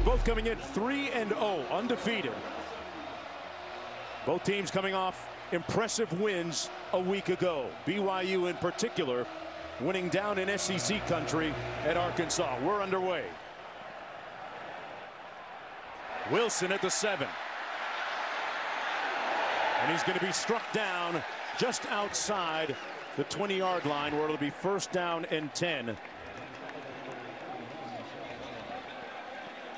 both coming in 3-0, undefeated. Both teams coming off impressive wins a week ago. BYU in particular winning down in SEC country at Arkansas. We're underway. Wilson at the 7. And he's going to be struck down just outside the 20-yard line, where it'll be 1st down and 10.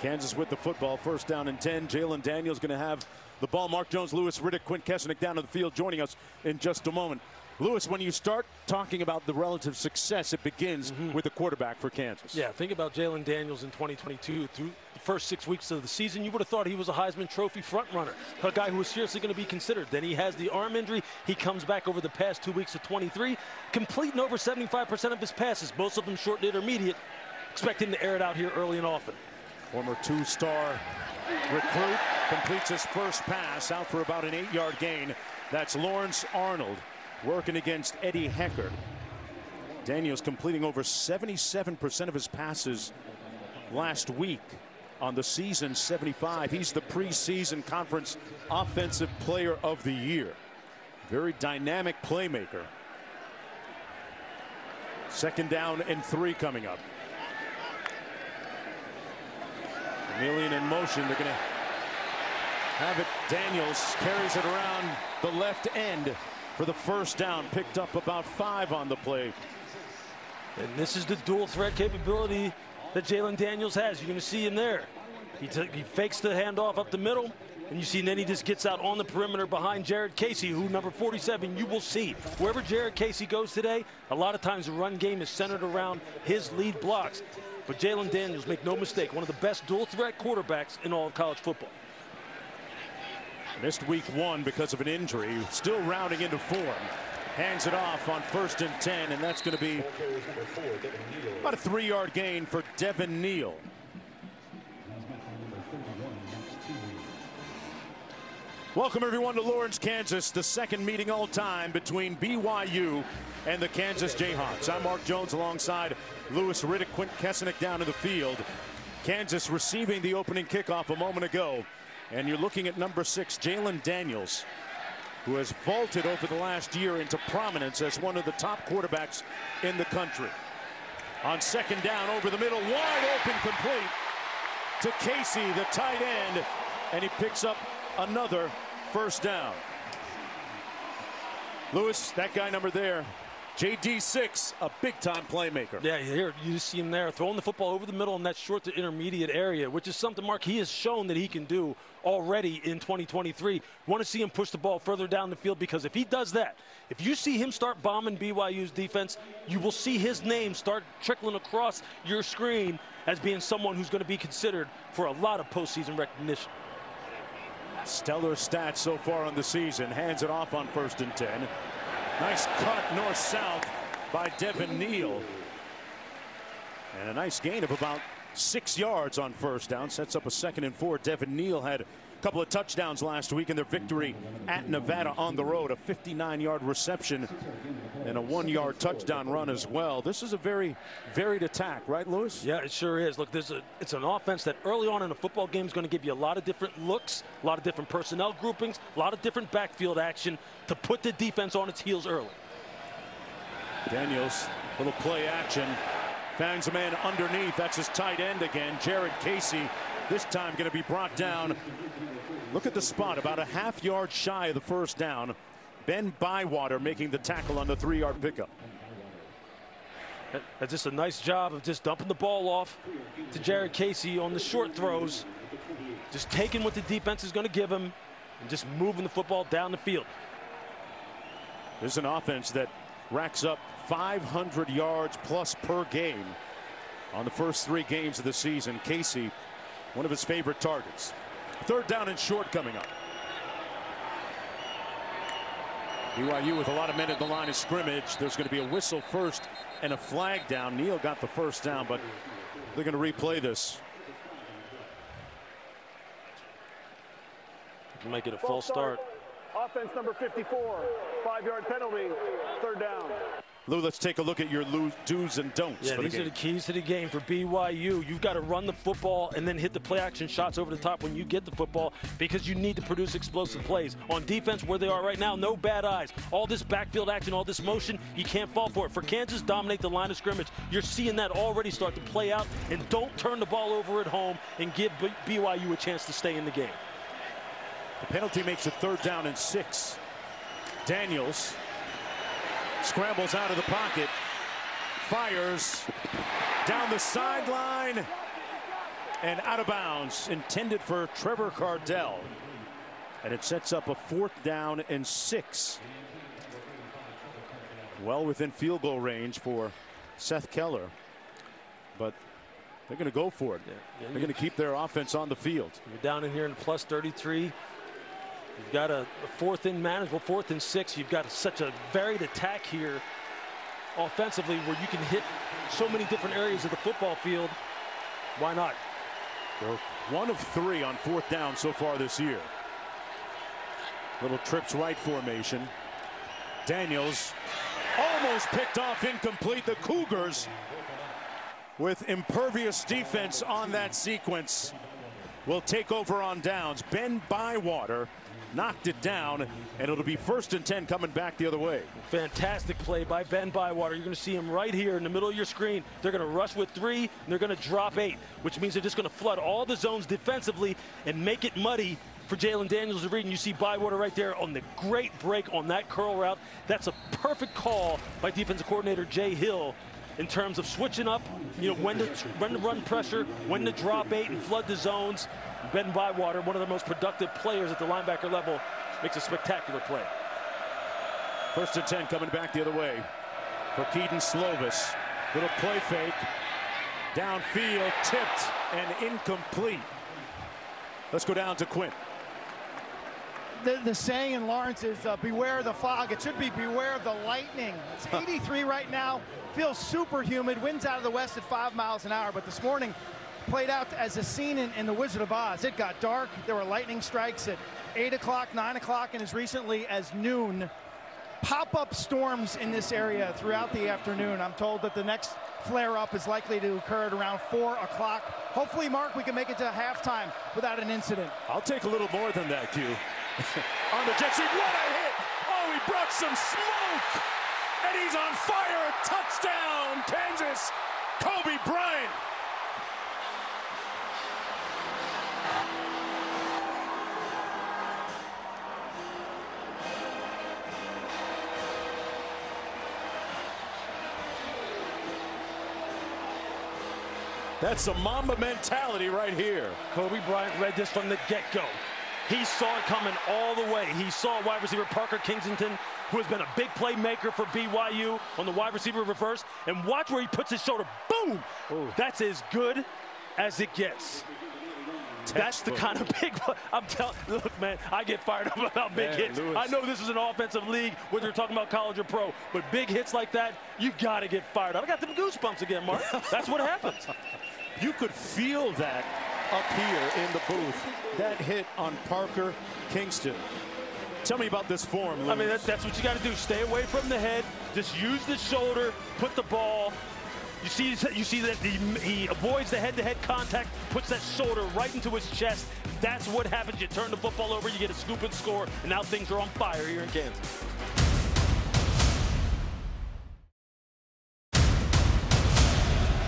Kansas with the football, 1st down and 10. Jalen Daniels going to have the ball. Mark Jones, Lewis Riddick, Quint Kessenich down to the field, joining us in just a moment. Lewis, when you start talking about the relative success, it begins with the quarterback for Kansas. Yeah, think about Jalen Daniels in 2022. Through the first 6 weeks of the season, you would have thought he was a Heisman Trophy front runner, a guy who was seriously going to be considered. Then he has the arm injury. He comes back over the past 2 weeks of 23, completing over 75% of his passes, most of them short and intermediate. Expect him to air it out here early and often. Former 2-star recruit completes his first pass, out for about an 8-yard gain. That's Lawrence Arnold working against Eddie Heckard. Daniels completing over 77% of his passes last week. On the season, 75. He's the preseason conference offensive player of the year. Very dynamic playmaker. 2nd down and 3 coming up. Million in motion. They're going to have it. Daniels carries it around the left end for the 1st down. Picked up about 5 on the play. And this is the dual threat capability that Jalen Daniels has. You're going to see him there. He fakes the handoff up the middle, and you see then he just gets out on the perimeter behind Jared Casey, who number 47, you will see. Wherever Jared Casey goes today, a lot of times the run game is centered around his lead blocks. But Jalen Daniels, make no mistake, one of the best dual threat quarterbacks in all of college football. Missed week 1 because of an injury. Still rounding into form. Hands it off on 1st and 10, and that's going to be about a 3-yard gain for Devin Neal. Welcome everyone to Lawrence, Kansas, the 2nd meeting all time between BYU and the Kansas Jayhawks. I'm Mark Jones alongside Lewis Riddick, Quint Kessenich down to the field. Kansas receiving the opening kickoff a moment ago. And you're looking at number 6, Jalen Daniels, who has vaulted over the last year into prominence as one of the top quarterbacks in the country. On 2nd down, over the middle, wide open, complete to Casey, the tight end, and he picks up another 1st down. Lewis, that guy number there, JD6, a big-time playmaker. Yeah, here you just see him there throwing the football over the middle in that short to intermediate area, which is something, Mark, he has shown that he can do already in 2023. Want to see him push the ball further down the field, because if he does that, if you see him start bombing BYU's defense, you will see his name start trickling across your screen as being someone who's going to be considered for a lot of postseason recognition. Stellar stats so far on the season. Hands it off on 1st and 10. Nice cut north-south by Devin Neal. And a nice gain of about 6 yards on 1st down. Sets up a 2nd and 4. Devin Neal had a couple of touchdowns last week in their victory at Nevada on the road. A 59-yard reception and a 1-yard touchdown run as well. This is a very varied attack, right, Lewis? Yeah, it sure is. Look, it's an offense that early on in a football game is going to give you a lot of different looks, a lot of different personnel groupings, a lot of different backfield action to put the defense on its heels early. Daniels, little play action, finds a man underneath. That's his tight end again, Jared Casey. This time going to be brought down. Look at the spot, about a half-yard shy of the 1st down. Ben Bywater making the tackle on the 3-yard pickup. That's just a nice job of just dumping the ball off to Jared Casey on the short throws. Just taking what the defense is going to give him and just moving the football down the field. This is an offense that racks up 500 yards plus per game on the first 3 games of the season. Casey, one of his favorite targets. 3rd down and short coming up. BYU with a lot of men at the line of scrimmage. There's going to be a whistle first and a flag down. Neal got the 1st down, but they're going to replay this. Make it a full start. Offense number 54, 5-yard penalty, 3rd down. Lou, let's take a look at your do's and don'ts. Yeah, these are the keys to the game for BYU. You've got to run the football and then hit the play action shots over the top when you get the football, because you need to produce explosive plays. On defense, where they are right now, no bad eyes. All this backfield action, all this motion, you can't fall for it. For Kansas, dominate the line of scrimmage. You're seeing that already start to play out, and don't turn the ball over at home and give BYU a chance to stay in the game. The penalty makes it 3rd down and 6. Daniels scrambles out of the pocket, fires down the sideline, and out of bounds, intended for Trevor Cardell. And it sets up a 4th down and 6. Well within field goal range for Seth Keller, but they're going to go for it. They're going to keep their offense on the field. You're down in here in plus 33. You've got a 4th and manageable, 4th and 6. You've got such a varied attack here offensively where you can hit so many different areas of the football field. Why not? They're 1 of 3 on 4th down so far this year. Little trips right formation. Daniels almost picked off, incomplete. The Cougars, with impervious defense on that sequence, will take over on downs. Ben Bywater knocked it down, and it'll be 1st and 10 coming back the other way. Fantastic play by Ben Bywater. You're going to see him right here in the middle of your screen. They're going to rush with 3, and they're going to drop 8, which means they're just going to flood all the zones defensively and make it muddy for Jalen Daniels to read. And you see Bywater right there on the great break on that curl route. That's a perfect call by defensive coordinator Jay Hill in terms of switching up, when to run pressure, when to drop 8 and flood the zones. Ben Bywater, one of the most productive players at the linebacker level, makes a spectacular play. 1st and 10 coming back the other way for Keaton Slovis. Little play fake. Downfield, tipped and incomplete. Let's go down to Quint. The saying in Lawrence is beware the fog. It should be beware of the lightning. It's 83 right now. Feels super humid. Winds out of the west at 5 miles an hour. But this morning played out as a scene in The Wizard of Oz. It got dark. There were lightning strikes at 8 o'clock, 9 o'clock, and as recently as noon. Pop-up storms in this area throughout the afternoon. I'm told that the next flare-up is likely to occur at around 4 o'clock. Hopefully, Mark, we can make it to halftime without an incident. I'll take a little more than that, Q. On the jet sweep, what a hit! Oh, he brought some smoke! And he's on fire! Touchdown, Kansas! Kobe Bryant! That's a Mamba mentality right here. Kobe Bryant read this from the get-go. He saw it coming all the way. He saw wide receiver Parker Kingston, who has been a big playmaker for BYU on the wide receiver reverse. And watch where he puts his shoulder. Boom! Ooh. That's as good as it gets. That's the kind of big, I'm telling, look, man, I get fired up about big hits. Lewis. I know this is an offensive league, whether you're talking about college or pro, but big hits like that, you got to get fired up. I got them goosebumps again, Mark. That's what happens. You could feel that up here in the booth, that hit on Parker Kingston. Tell me about this form, Lewis. I mean, that's what you got to do. Stay away from the head. Just use the shoulder, put the ball. You see that he avoids the head-to-head contact, puts that shoulder right into his chest. That's what happens. You turn the football over, you get a stupid score, and now things are on fire here in Kansas.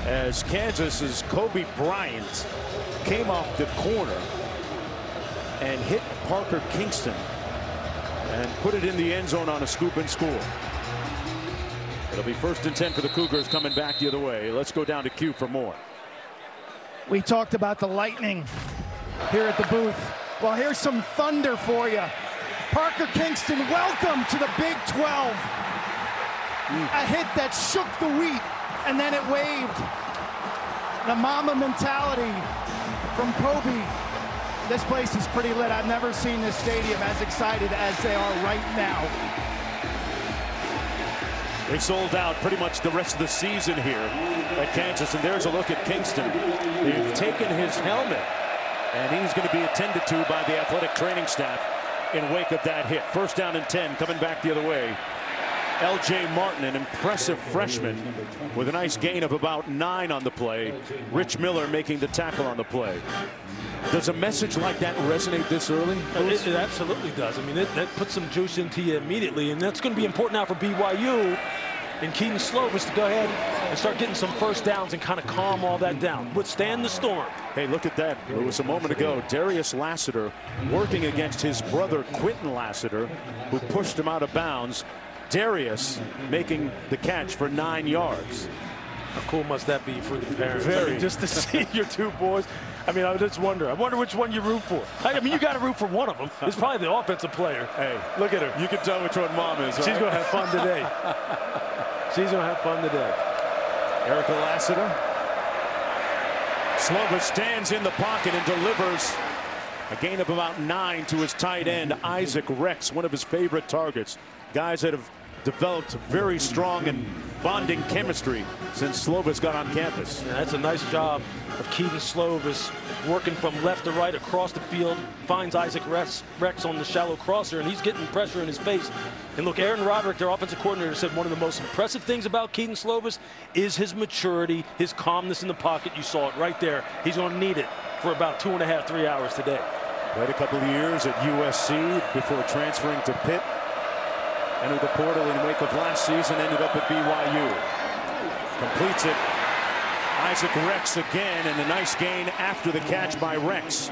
As Kansas's Kobe Bryant came off the corner and hit Parker Kingston and put it in the end zone on a scoop and score. It'll be 1st and 10 for the Cougars coming back the other way. Let's go down to Q for more. We talked about the lightning here at the booth. Well, here's some thunder for you. Parker Kingston, welcome to the Big 12. A hit that shook the wheat, and then it waved. The Mamba mentality from Kobe. This place is pretty lit. I've never seen this stadium as excited as they are right now. They sold out pretty much the rest of the season here at Kansas, and there's a look at Kingston. They've taken his helmet, and he's going to be attended to by the athletic training staff in wake of that hit. 1st down and 10 coming back the other way L.J. Martin, an impressive freshman with a nice gain of about 9 on the play. Rich Miller making the tackle on the play. Does a message like that resonate this early? It absolutely does. I mean, that puts some juice into you immediately, and that's going to be important now for BYU and Keaton Slovis to go ahead and start getting some first downs and kind of calm all that down. Withstand the storm. Hey, look at that. It was a moment ago. Darius Lassiter working against his brother Quentin Lassiter, who pushed him out of bounds. Darius making the catch for 9 yards. How cool must that be for the parents? Very. I mean, just to see your two boys. I mean, I just wonder. I wonder which one you root for. I mean, you got to root for one of them. It's probably the offensive player. Hey, look at her. You can tell which one mom is. She's right? going to have fun today. She's going to have fun today. Erica Lassiter. Slovis stands in the pocket and delivers a gain of about 9 to his tight end, Isaac Rex, one of his favorite targets. Guys that have developed very strong and bonding chemistry since Slovis got on campus. Yeah, that's a nice job of Keaton Slovis working from left to right across the field, finds Isaac Rex on the shallow crosser, and he's getting pressure in his face. And look, Aaron Roderick, their offensive coordinator, said one of the most impressive things about Keaton Slovis is his maturity, his calmness in the pocket. You saw it right there. He's going to need it for about 2.5, 3 hours today. Played a couple of years at USC before transferring to Pitt. Entered the portal in wake of last season, ended up at BYU. Completes it. Isaac Rex again, and a nice gain after the catch by Rex.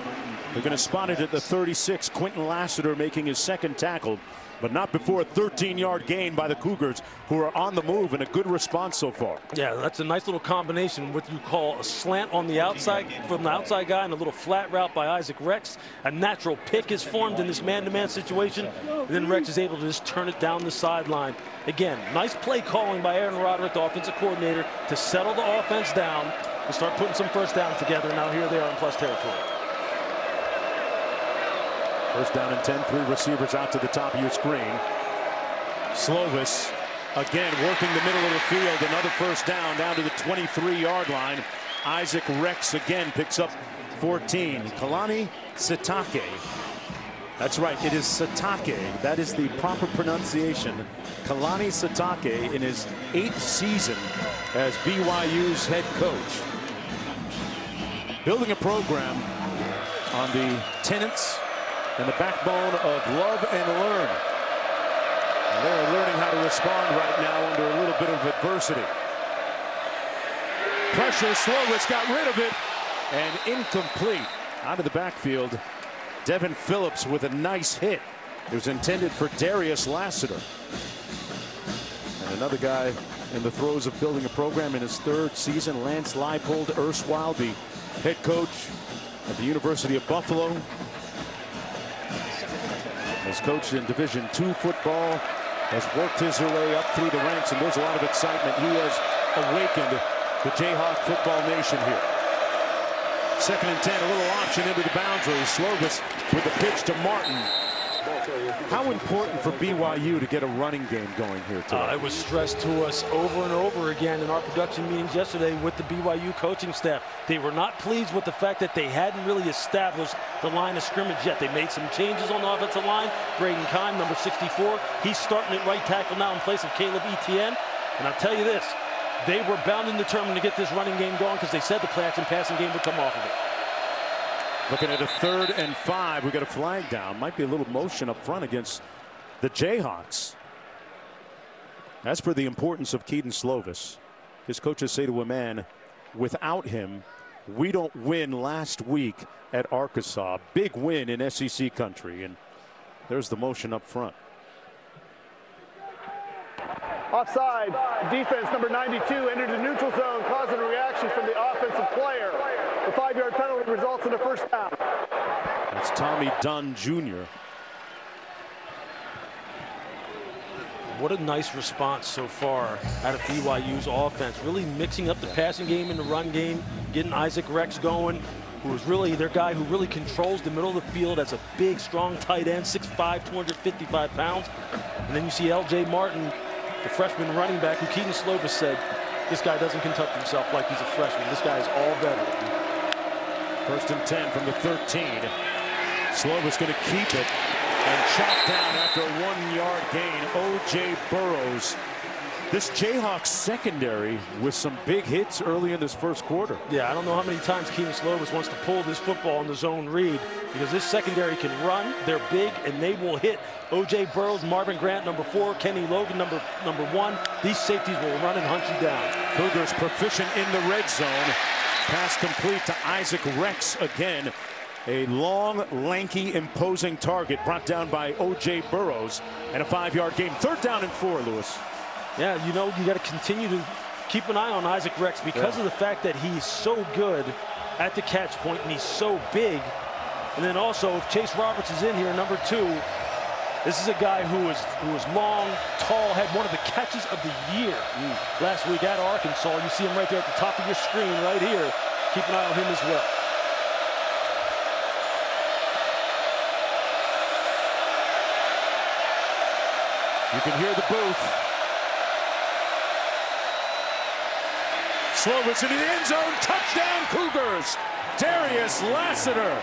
They're going to spot it at the 36. Quentin Lassiter making his second tackle, but not before a 13-yard gain by the Cougars, who are on the move, and a good response so far. Yeah, that's a nice little combination, what you call a slant on the outside from the outside guy and a little flat route by Isaac Rex. A natural pick is formed in this man-to-man situation, and then Rex is able to just turn it down the sideline. Again, nice play calling by Aaron Roderick, the offensive coordinator, to settle the offense down and start putting some first downs together. Now here they are in plus territory. First down and 10, 3 receivers out to the top of your screen. Slovis again working the middle of the field. Another first down to the 23-yard line. Isaac Rex again picks up 14. Kalani Sitake. That's right, it is Sitake. That is the proper pronunciation. Kalani Sitake in his 8th season as BYU's head coach. Building a program on the tenets and the backbone of love and learn. And they are learning how to respond right now under a little bit of adversity. Pressure, Slovis got rid of it, and incomplete. Out of the backfield, Devin Phillips with a nice hit. It was intended for Darius Lassiter. And another guy in the throes of building a program in his 3rd season, Lance Leipold, erstwhile the head coach at the University of Buffalo. Has coached in Division II football, has worked his way up through the ranks, and there's a lot of excitement. He has awakened the Jayhawk football nation here. 2nd and 10, a little option into the boundary. Slovis with the pitch to Martin. How important for BYU to get a running game going here today? It was stressed to us over and over again in our production meetings yesterday with the BYU coaching staff. They were not pleased with the fact that they hadn't really established the line of scrimmage yet. They made some changes on the offensive line. Braden Kime, number 64, he's starting at right tackle now in place of Caleb Etienne. And I'll tell you this, they were bound and determined to get this running game going because they said the play-action passing game would come off of it. Looking at a 3rd and 5. We got a flag down. Might be a little motion up front against the Jayhawks. As for the importance of Keaton Slovis, his coaches say to a man, without him, we don't win last week at Arkansas. Big win in SEC country. And there's the motion up front. Offside. Defense number 92 entered the neutral zone, causing a reaction from the offensive player. The 5-yard penalty results in a first down. That's Tommy Dunn Jr. What a nice response so far out of BYU's offense. Really mixing up the passing game and the run game, getting Isaac Rex going, who is really their guy who really controls the middle of the field as a big, strong tight end, 6'5", 255 pounds. And then you see L.J. Martin, the freshman running back, who Keaton Slovis said, this guy doesn't conduct himself like he's a freshman. This guy is all better. 1st and 10 from the 13. Slovis going to keep it. And chopped down after a 1-yard gain. O.J. Burrows. This Jayhawks secondary with some big hits early in this first quarter. Yeah, I don't know how many times Kedon Slovis wants to pull this football in the zone read, because this secondary can run, they're big, and they will hit O.J. Burrows, Marvin Grant, number 4, Kenny Logan, number 1. These safeties will run and hunt you down. Cougars proficient in the red zone. Pass complete to Isaac Rex again. A long, lanky, imposing target brought down by O.J. Burrows, and a 5-yard gain. 3rd down and 4, Lewis. Yeah, you know, you got to continue to keep an eye on Isaac Rex because of the fact that he's so good at the catch point and he's so big. And then also, if Chase Roberts is in here, number 2, this is a guy who is long, tall, had one of the catches of the year last week at Arkansas. You see him right there at the top of your screen right here. Keep an eye on him as well. You can hear the booth. Slovis into the end zone. Touchdown, Cougars. Darius Lassiter.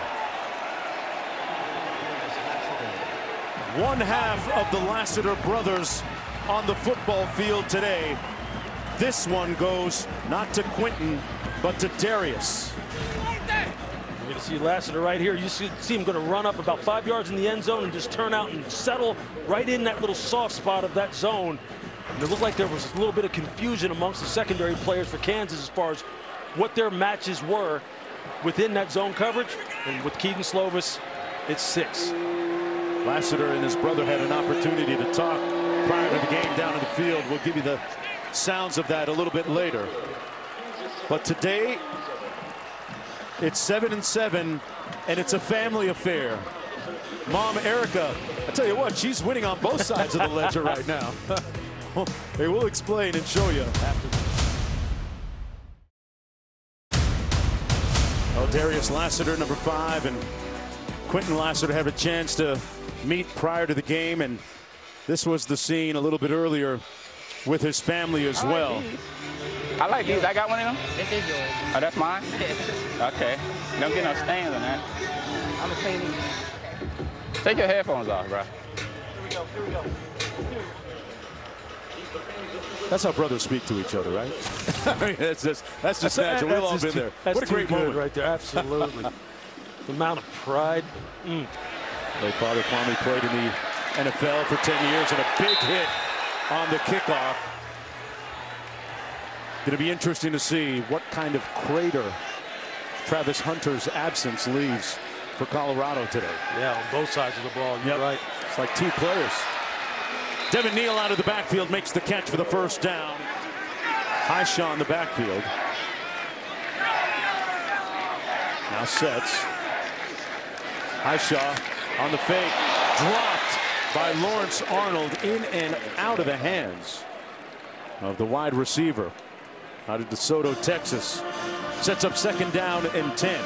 One half of the Lassiter brothers on the football field today. This one goes not to Quentin, but to Darius. You're going to see Lassiter right here. You see him going to run up about 5 yards in the end zone and just turn out and settle right in that little soft spot of that zone. And it looked like there was a little bit of confusion amongst the secondary players for Kansas as far as what their matches were within that zone coverage. And with Kedon Slovis, it's 6. Lassiter and his brother had an opportunity to talk prior to the game down in the field. We'll give you the sounds of that a little bit later. But today, it's 7-7, and it's a family affair. Mom Erica, I tell you what, she's winning on both sides of the ledger right now. They will explain and show you after. Oh, Darius Lassiter, number 5, and Quentin Lassiter have a chance to meet prior to the game, and this was the scene a little bit earlier with his family as well. I like these. I got one of them. This is yours. Oh, that's mine? Okay. Don't get no stains on that. I'm going to clean these. Take your headphones off, bro. Here we go. Here we go. That's how brothers speak to each other, right? I mean, that's just natural. We've all been there. That's what a great moment right there. Absolutely. The amount of pride. Late father Kwame played in the NFL for 10 years, and a big hit on the kickoff. Going to be interesting to see what kind of crater Travis Hunter's absence leaves for Colorado today. Yeah, on both sides of the ball. You're right. It's like 2 players. Devin Neal out of the backfield makes the catch for the first down. Highshaw in the backfield. Now sets. Highshaw on the fake. Dropped by Lawrence Arnold in and out of the hands of the wide receiver out of DeSoto, Texas. Sets up 2nd down and 10.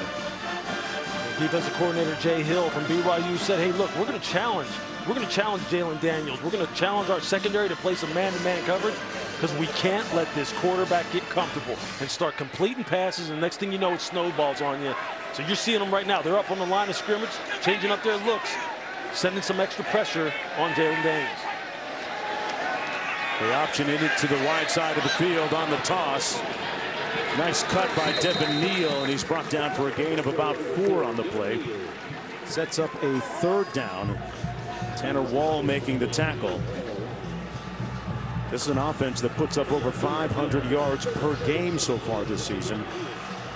Defensive coordinator Jay Hill from BYU said, hey, look, we're going to challenge Jalen Daniels. We're going to challenge our secondary to play some man-to-man coverage because we can't let this quarterback get comfortable and start completing passes, and the next thing you know, it snowballs on you. So you're seeing them right now. They're up on the line of scrimmage, changing up their looks, sending some extra pressure on Jalen Daniels. They option in it to the wide side of the field on the toss. Nice cut by Devin Neal, and he's brought down for a gain of about 4 on the play. Sets up a 3rd down. Tanner Wall making the tackle. This is an offense that puts up over 500 yards per game so far this season.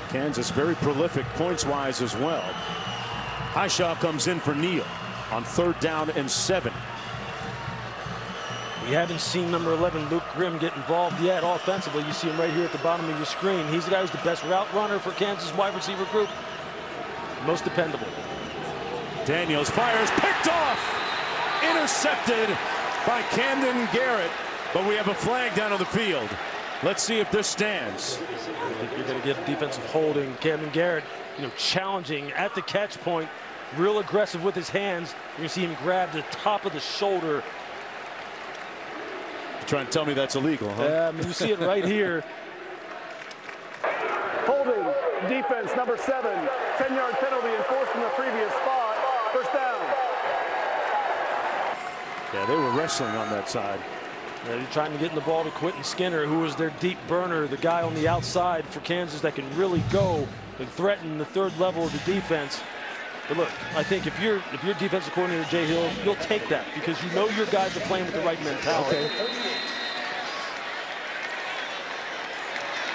Kansas very prolific points-wise as well. Highshaw comes in for Neal on 3rd down and 7. We haven't seen number 11, Luke Grimm, get involved yet offensively. You see him right here at the bottom of your screen. He's the guy who's the best route runner for Kansas wide receiver group. Most dependable. Daniels fires, picked off. Intercepted by Camden Garrett, but we have a flag down on the field. Let's see if this stands. I think you're going to get defensive holding. Camden Garrett, challenging at the catch point, real aggressive with his hands. You're going to see him grab the top of the shoulder. You're trying to tell me that's illegal, huh? Yeah, I mean, you see it right here. Holding defense number 7. 10-yard penalty enforced from the previous spot. First down. Yeah, they were wrestling on that side. They're trying to get the ball to Quentin Skinner, who was their deep burner, the guy on the outside for Kansas that can really go and threaten the third level of the defense. But look, I think if you're defensive coordinator Jay Hill, you'll take that because you know your guys are playing with the right mentality. Okay.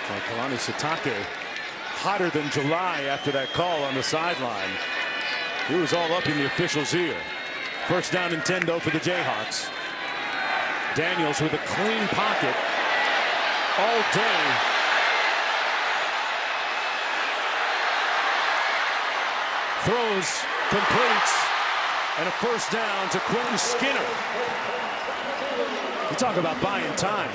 Well, Kalani Sitake, hotter than July after that call on the sideline. He was all up in the official's ear. First down and 10 though for the Jayhawks. Daniels with a clean pocket all day. Throws, completes, and a first down to Quentin Skinner. You talk about buying time.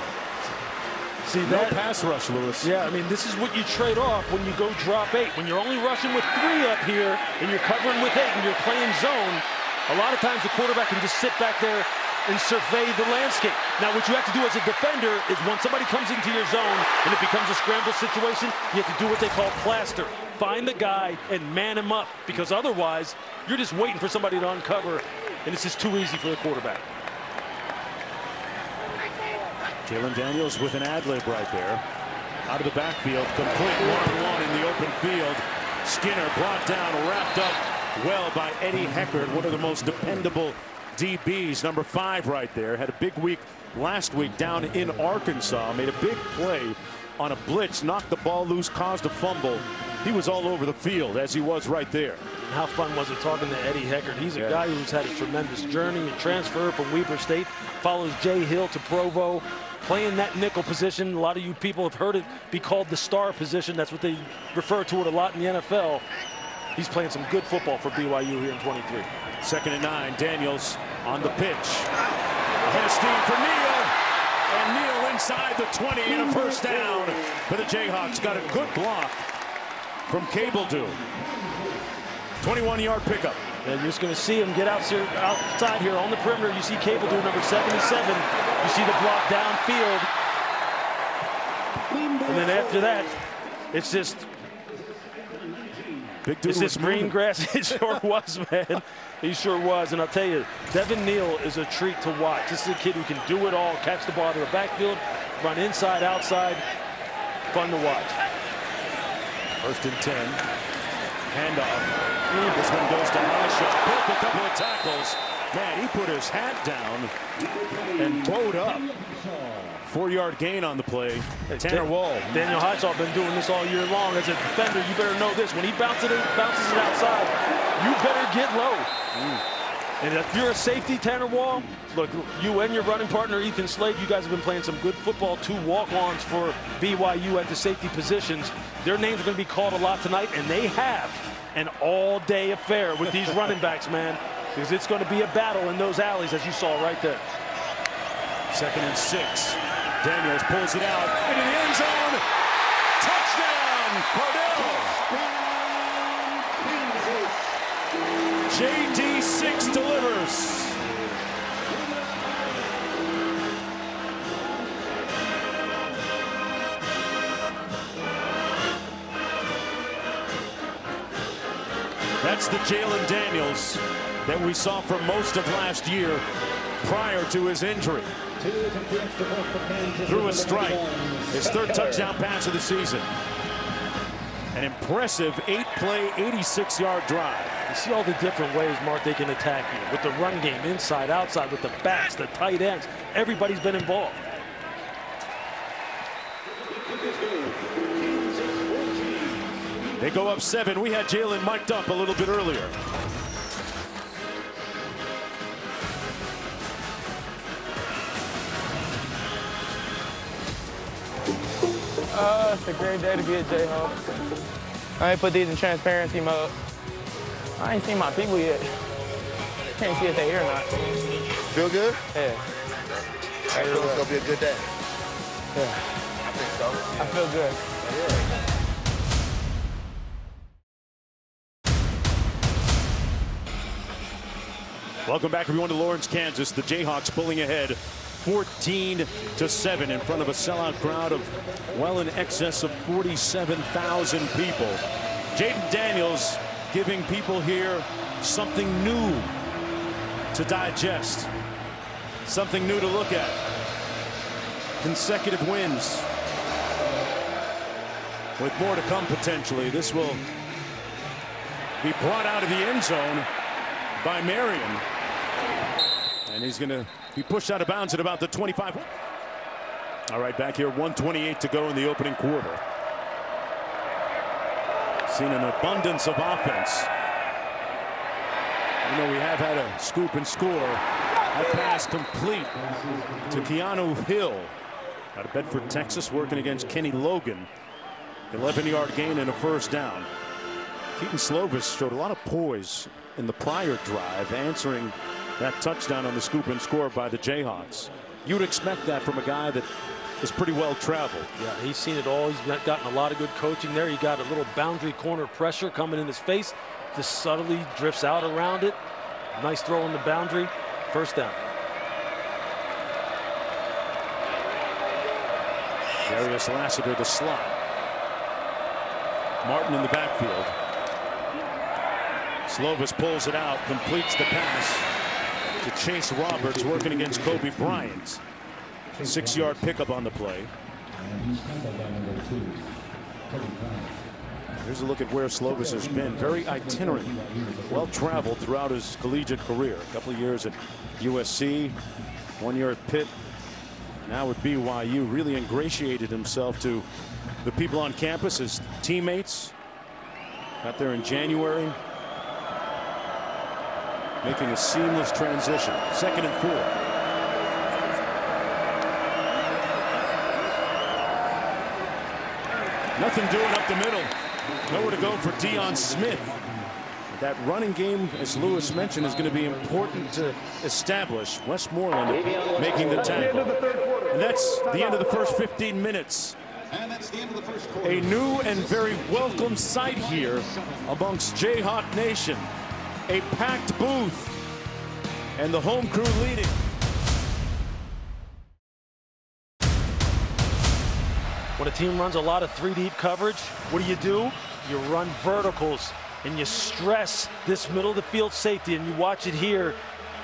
See No that pass rush, Lewis. Yeah, I mean, this is what you trade off when you go drop 8. When you're only rushing with 3 up here and you're covering with 8 and you're playing zone, a lot of times the quarterback can just sit back there and survey the landscape. Now, what you have to do as a defender is when somebody comes into your zone and it becomes a scramble situation, you have to do what they call plaster. Find the guy and man him up, because otherwise you're just waiting for somebody to uncover, and it's just too easy for the quarterback. Jalen Daniels with an ad-lib right there. Out of the backfield, complete one-on-one in the open field. Skinner brought down, wrapped up well by Eddie Heckard, one of the most dependable DBs, number 5 right there. Had a big week last week down in Arkansas. Made a big play on a blitz, knocked the ball loose, caused a fumble. He was all over the field, as he was right there. How fun was it talking to Eddie Heckard? He's a guy who's had a tremendous journey and transfer from Weber State, follows Jay Hill to Provo, playing that nickel position. A lot of you people have heard it be called the star position. That's what they refer to it a lot in the NFL. He's playing some good football for BYU here in 23. Second and 9, Daniels on the pitch. Ahead of steam for Neal. And Neal inside the 20 and a first down for the Jayhawks. Got a good block from Cable Dew. 21-yard pickup. And you're just going to see him get outside here on the perimeter. You see Cable Dew, number 77. You see the block downfield. And then after that, it's just big dude. It's this green grass. It sure was, man. He sure was. And I'll tell you, Devin Neal is a treat to watch. This is a kid who can do it all. Catch the ball to the backfield, run inside, outside. Fun to watch. First and 10. Handoff. This one goes to Hasha. Broke a couple of tackles. Man, he put his hat down and bowed up. 4-yard gain on the play. Tanner Wall. Daniel Highsall been doing this all year long. As a defender, you better know this. When he bounces it outside, you better get low. And if you're a safety, Tanner Wall, look, you and your running partner, Ethan Slade, you guys have been playing some good football. 2 walk-ons for BYU at the safety positions. Their names are going to be called a lot tonight, and they have an all-day affair with these running backs, man, because it's going to be a battle in those alleys, as you saw right there. Second and 6. Daniels pulls it out into the end zone. Touchdown, Cardell. JD6 delivers. That's the Jalen Daniels that we saw for most of last year prior to his injury. Through a strike, his 3rd touchdown pass of the season. An impressive 8-play, 86-yard drive. You see all the different ways, Mark, they can attack you. With the run game, inside, outside, with the backs, the tight ends. Everybody's been involved. They go up 7. We had Jalen mic'd up a little bit earlier. It's a great day to be at Jayhawk. I ain't put these in transparency mode. I ain't seen my people yet. Can't see if they here or not. Feel good? Yeah. I feel it's gonna be a good day. Yeah. I think so. I feel good. Welcome back, everyone, to Lawrence, Kansas. The Jayhawks pulling ahead 14-7 in front of a sellout crowd of well in excess of 47,000 people. Jaden Daniels giving people here something new to digest. something new to look at. Consecutive wins. With more to come potentially. This will be brought out of the end zone by Marion. And he's going to be pushed out of bounds at about the 25. All right, back here, 1:28 to go in the opening quarter. Seen an abundance of offense. You know, we have had a scoop and score. That pass complete to Keanu Hill out of Bedford, Texas, working against Kenny Logan. 11-yard gain and a first down. Keaton Slovis showed a lot of poise in the prior drive, answering that touchdown on the scoop and score by the Jayhawks. You'd expect that from a guy that is pretty well traveled. Yeah, he's seen it all. He's gotten a lot of good coaching there. He got a little boundary corner pressure coming in his face. Just subtly drifts out around it. Nice throw on the boundary. First down. Darius Lassiter, the slot. Martin in the backfield. Slovis pulls it out, completes the pass to Chase Roberts, working against Kobe Bryant. 6-yard pickup on the play. Here's a look at where Slovis has been. Very itinerant, well traveled throughout his collegiate career. A couple of years at USC, 1 year at Pitt, now at BYU. Really ingratiated himself to the people on campus, his teammates. Got there in January, making a seamless transition. 2nd and 4. Nothing doing up the middle. Nowhere to go for Deion Smith. That running game, as Lewis mentioned, is going to be important to establish. Westmoreland making the tackle. And that's the end of the first 15 minutes. A new and very welcome sight here amongst Jayhawk Nation. A packed booth and the home crew leading. When a team runs a lot of 3-deep coverage, what do? You run verticals and you stress this middle of the field safety, and you watch it here.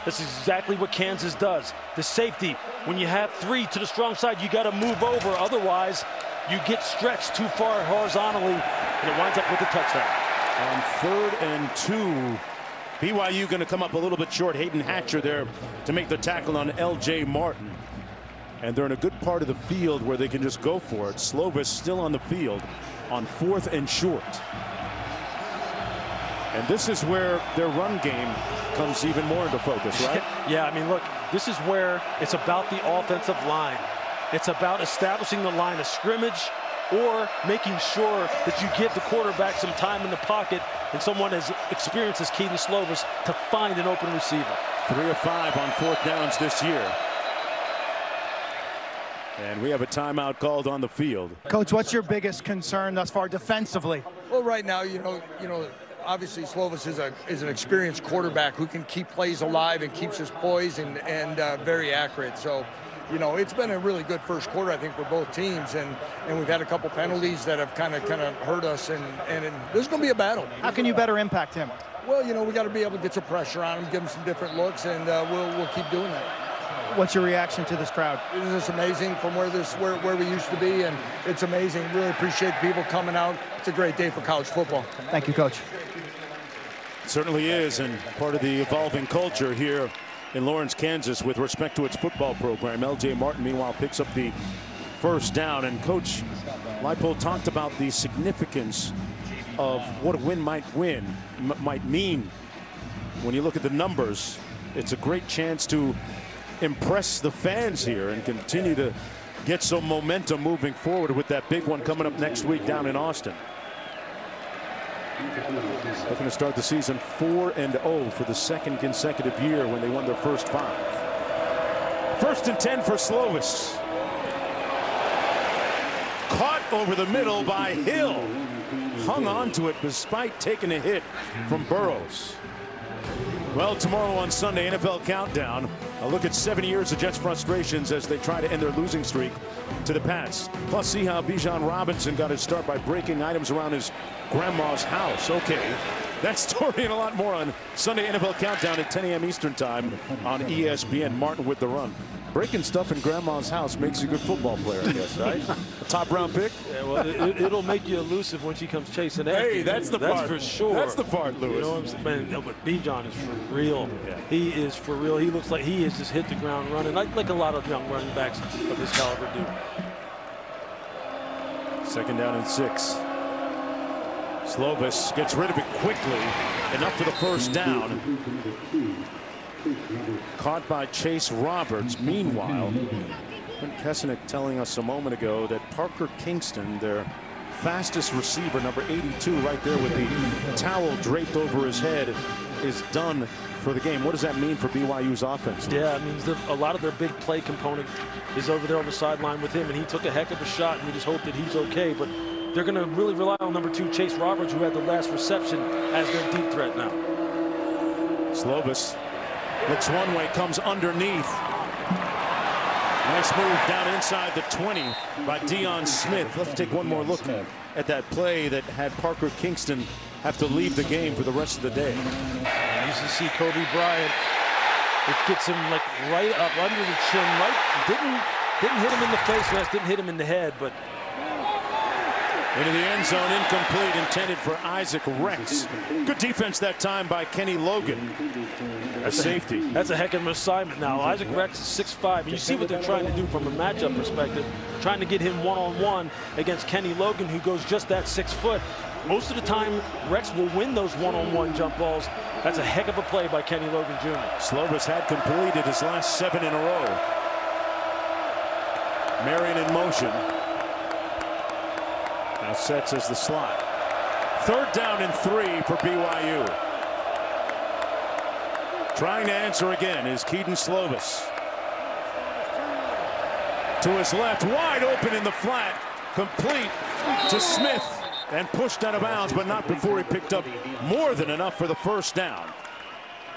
This is exactly what Kansas does. The safety, when you have 3 to the strong side, you got to move over. Otherwise, you get stretched too far horizontally, and it winds up with a touchdown. On 3rd and 2, BYU going to come up a little bit short. Hayden Hatcher there to make the tackle on L.J. Martin. And they're in a good part of the field where they can just go for it. Slovis still on the field on 4th and short. And this is where their run game comes even more into focus, right? Yeah, I mean, look, this is where it's about the offensive line. It's about establishing the line of scrimmage or making sure that you give the quarterback some time in the pocket and someone as experienced as Keaton Slovis to find an open receiver. 3 of 5 on 4th downs this year. And we have a timeout called on the field. Coach, what's your biggest concern thus far defensively? Well, right now, you know, obviously Slovis is an experienced quarterback who can keep plays alive and keeps his poise and very accurate. So, you know, it's been a really good first quarter, I think, for both teams, and we've had a couple penalties that have kind of hurt us, and this is going to be a battle. How can you better impact him? Well, you know, we got to be able to get some pressure on him, give him some different looks, and we'll keep doing that. What's your reaction to this crowd? It is amazing from where we used to be, and it's amazing. Really appreciate people coming out. It's a great day for college football. Thank you, Coach. It certainly is, and part of the evolving culture here in Lawrence, Kansas, with respect to its football program. L.J. Martin, meanwhile, picks up the first down, and Coach Leipold talked about the significance of what a win might mean. When you look at the numbers, it's a great chance to impress the fans here and continue to get some momentum moving forward with that big one coming up next week down in Austin. Looking to start the season 4-0 for the 2nd consecutive year when they won their first 5. 1st and 10 for Slovis. Caught over the middle by Hill. Hung on to it despite taking a hit from Burrows. Well, tomorrow on Sunday, NFL Countdown. A look at 7 years of Jets' frustrations as they try to end their losing streak to the Pats. Plus, see how Bijan Robinson got his start by breaking items around his grandma's house. Okay, That story and a lot more on Sunday NFL Countdown at 10 a.m. Eastern Time on ESPN. Martin with the run. Breaking stuff in grandma's house makes you a good football player, I guess, right? A top round pick? Yeah, well, it'll make you elusive when she comes chasing after you. Hey, that's the part. That's for sure. That's the part, Lewis. You know what I'm saying? Man, no, but B-John is for real. Yeah. He is for real. He looks like he has just hit the ground running, like a lot of young running backs of this caliber do. 2nd down and 6. Slovis gets rid of it quickly. Enough for the first down. Caught by Chase Roberts. Meanwhile, Quint Kessenich telling us a moment ago that Parker Kingston, their fastest receiver, number 82, right there with the towel draped over his head, is done for the game. What does that mean for BYU's offense? Yeah, it means that a lot of their big play component is over there on the sideline with him, and he took a heck of a shot, and we just hope that he's okay. But they're going to really rely on number 2, Chase Roberts, who had the last reception, as their deep threat now. Slovis looks one way, comes underneath. Nice move down inside the 20 by Deion Smith. Let's take one more look at that play that had Parker Kingston have to leave the game for the rest of the day. You can see Kobe Bryant. It gets him like right up under the chin. Right, didn't hit him in the face, Wes, didn't hit him in the head, but into the end zone, incomplete, intended for Isaac Rex. Good defense that time by Kenny Logan. A safety. That's a heck of an assignment now. Isaac Rex is 6'5", and you see what they're trying to do from a matchup perspective, trying to get him one-on-one against Kenny Logan, who goes just that 6 foot. Most of the time, Rex will win those one-on-one jump balls. That's a heck of a play by Kenny Logan Jr. Slovis had completed his last 7 in a row. Marion in motion. Now sets as the slot. 3rd down and 3 for BYU. Trying to answer again is Keaton Slovis. To his left, wide open in the flat. Complete to Smith. And pushed out of bounds, but not before he picked up more than enough for the first down.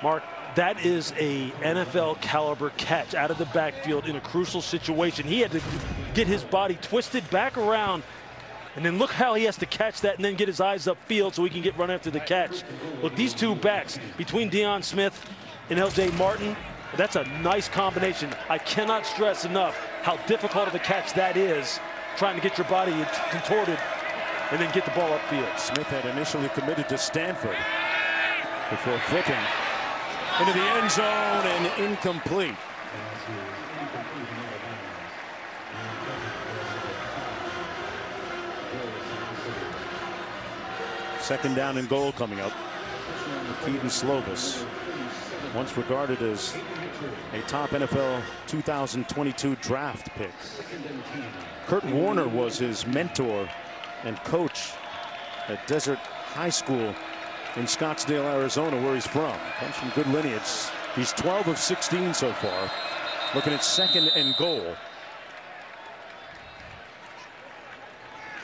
Mark, that is a NFL caliber catch out of the backfield in a crucial situation. He had to get his body twisted back around, and then look how he has to catch that and then get his eyes upfield so he can get run after the catch. Look, these two backs between Deion Smith and L.J. Martin, that's a nice combination. I cannot stress enough how difficult of a catch that is, trying to get your body contorted and then get the ball upfield. Smith had initially committed to Stanford before flipping into the end zone and incomplete. Second down and goal coming up. Keaton Slovis, once regarded as a top NFL 2022 draft pick. Kurt Warner was his mentor and coach at Desert High School in Scottsdale, Arizona, where he's from. Comes from good lineage. He's 12 of 16 so far. Looking at 2nd and goal.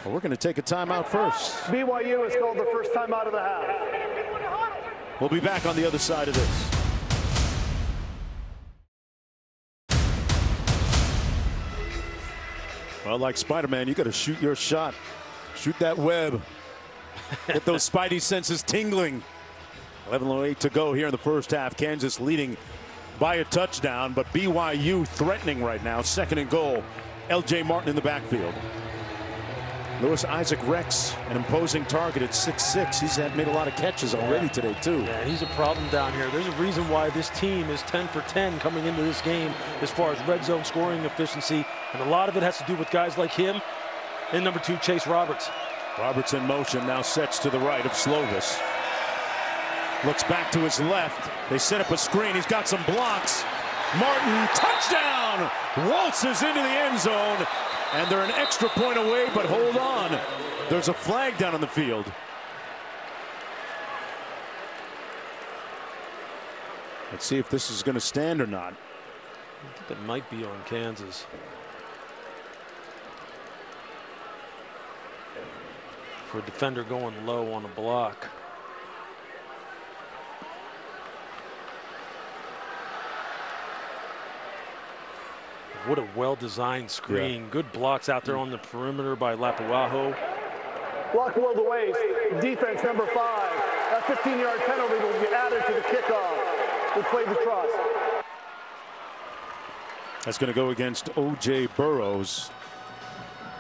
Well, we're going to take a timeout first. BYU has called the first timeout of the half. We'll be back on the other side of this. Well, like Spider-Man, you got to shoot your shot. Shoot that web. Get those spidey senses tingling. 11:08 to go here in the first half. Kansas leading by a touchdown, but BYU threatening right now. 2nd and goal. L.J. Martin in the backfield. Lewis, Isaac Rex, an imposing target at 6'6". He's made a lot of catches already today, too. Yeah, he's a problem down here. There's a reason why this team is 10 for 10 coming into this game as far as red zone scoring efficiency. And a lot of it has to do with guys like him and number 2, Chase Roberts. Roberts in motion, now sets to the right of Slovis. Looks back to his left. They set up a screen. He's got some blocks. Martin, touchdown! Waltzes into the end zone. And they're an extra point away, but hold on. There's a flag down on the field. Let's see if this is going to stand or not. I think that might be on Kansas. For a defender going low on a block. What a well-designed screen. Yeah. Good blocks out there on the perimeter by Lapuaho. Block below the waist. Defense number 5. That 15-yard penalty will be added to the kickoff. We played the trust. That's going to go against O.J. Burrows.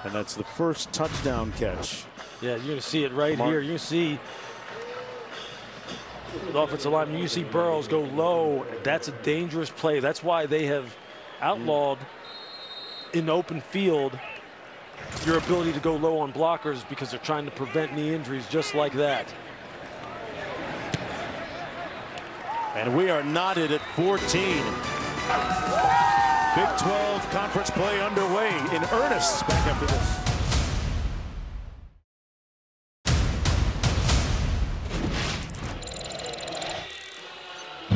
And that's the first touchdown catch. Yeah, you're going to see it right here. You see the offensive lineman, you see Burrows go low. That's a dangerous play. That's why they have outlawed in the open field your ability to go low on blockers, because they're trying to prevent knee injuries just like that. And we are knotted at 14. Big 12 conference play underway in earnest. Back after this.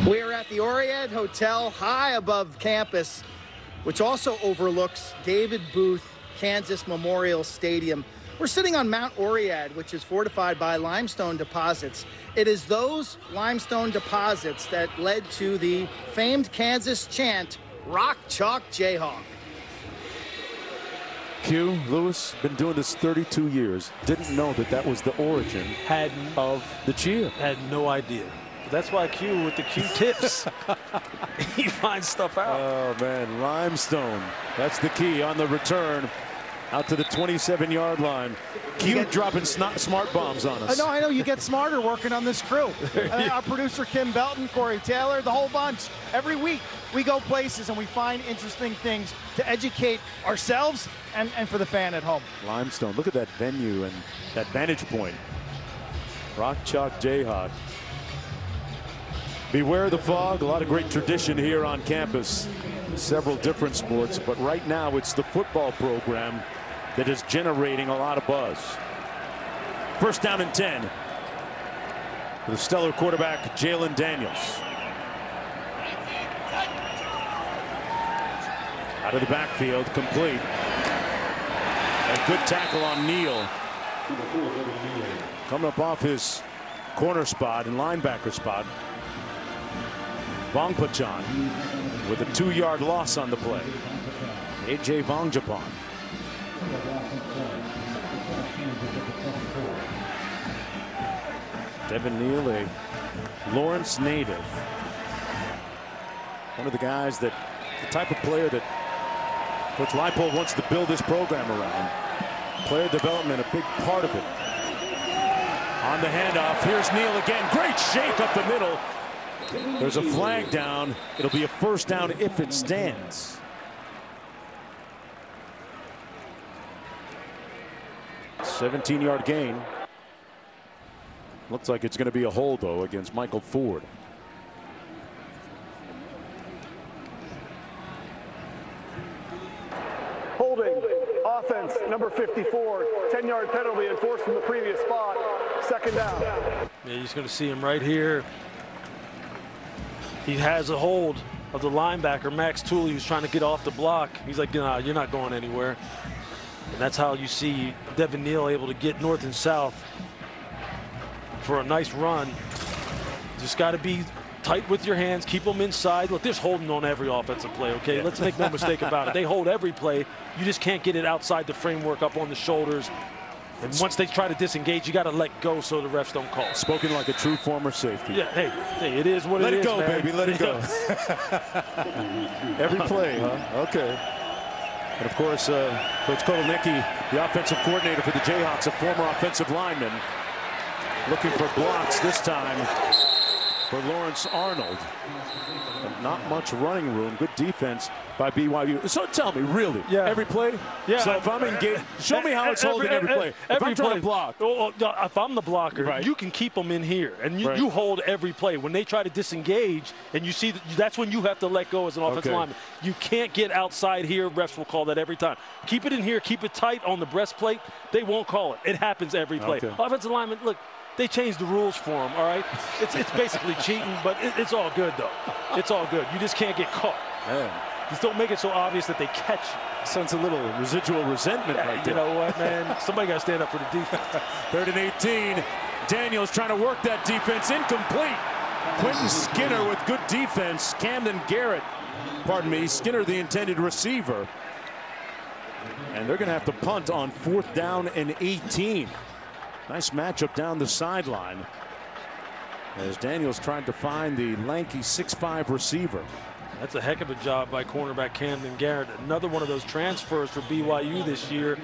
We're at the Oriad Hotel high above campus, which also overlooks David Booth Kansas Memorial Stadium. We're sitting on Mount Oriad, which is fortified by limestone deposits. It is those limestone deposits that led to the famed Kansas chant, Rock Chalk Jayhawk. Q, Lewis, been doing this 32 years. Didn't know that that was the origin of the cheer. Had no idea. That's why Q with the Q tips. He finds stuff out. Oh, man. Limestone. That's the key on the return. Out to the 27-yard line. Q dropping smart bombs on us. I know. You get smarter working on this crew. Our producer, Kim Belton, Corey Taylor, the whole bunch. Every week, we go places and we find interesting things to educate ourselves and for the fan at home. Limestone. Look at that venue and that vantage point. Rock Chalk Jayhawk. Beware the fog. A lot of great tradition here on campus. Several different sports, but right now it's the football program that is generating a lot of buzz. First down and 10. The stellar quarterback, Jalen Daniels. Out of the backfield, complete. A good tackle on Neal. Coming up off his corner spot and linebacker spot. Vongpachan with a 2-yard loss on the play. A.J. Vongjapan. Devin Neal, a Lawrence native. One of the guys that, the type of player that Coach Leipold wants to build this program around. Player development, a big part of it. On the handoff, here's Neal again. Great shake up the middle. There's a flag down. It'll be a first down if it stands. A 17-yard gain. Looks like it's going to be a hold, though, against Michael Ford. Holding. Offense, number 54. 10-yard penalty enforced from the previous spot. Second down. Yeah, he's going to see him right here. He has a hold of the linebacker, Max Tooley, who's trying to get off the block. He's like, nah, you're not going anywhere. And that's how you see Devin Neal able to get north and south for a nice run. Just got to be tight with your hands, keep them inside. Look, there's holding on every offensive play, okay? Let's make no mistake about it. They hold every play. You just can't get it outside the framework, up on the shoulders. And once they try to disengage, you got to let go so the refs don't call. Spoken like a true former safety. Yeah, hey, it is what it is. Let it go, man. baby. Let it go. Every play, huh? Okay. And of course, Coach Kotelnicki, the offensive coordinator for the Jayhawks, a former offensive lineman, looking for blocks this time for Lawrence Arnold. But not much running room. Good defense by BYU. So tell me, really, every play? Yeah. So if I'm engaged, show me how it's holding every play. If I'm trying to block. If I'm the blocker, you can keep them in here, and you hold every play. When they try to disengage, and you see that's when you have to let go as an offensive lineman. You can't get outside here. Refs will call that every time. Keep it in here. Keep it tight on the breastplate. They won't call it. It happens every play. Offensive lineman, look. They changed the rules for him, all right? It's basically cheating, but it's all good, though. It's all good. You just can't get caught. Man. Just don't make it so obvious that they catch you. Sense a little residual resentment right there. You know what, man? Somebody got to stand up for the defense. 3rd and 18. Daniels trying to work that defense. Incomplete. Quentin Skinner with good defense. Camden Garrett, pardon me, Skinner the intended receiver. And they're going to have to punt on 4th down and 18. Nice matchup down the sideline as Daniels tried to find the lanky 6'5" receiver. That's a heck of a job by cornerback Camden Garrett. Another one of those transfers for BYU this year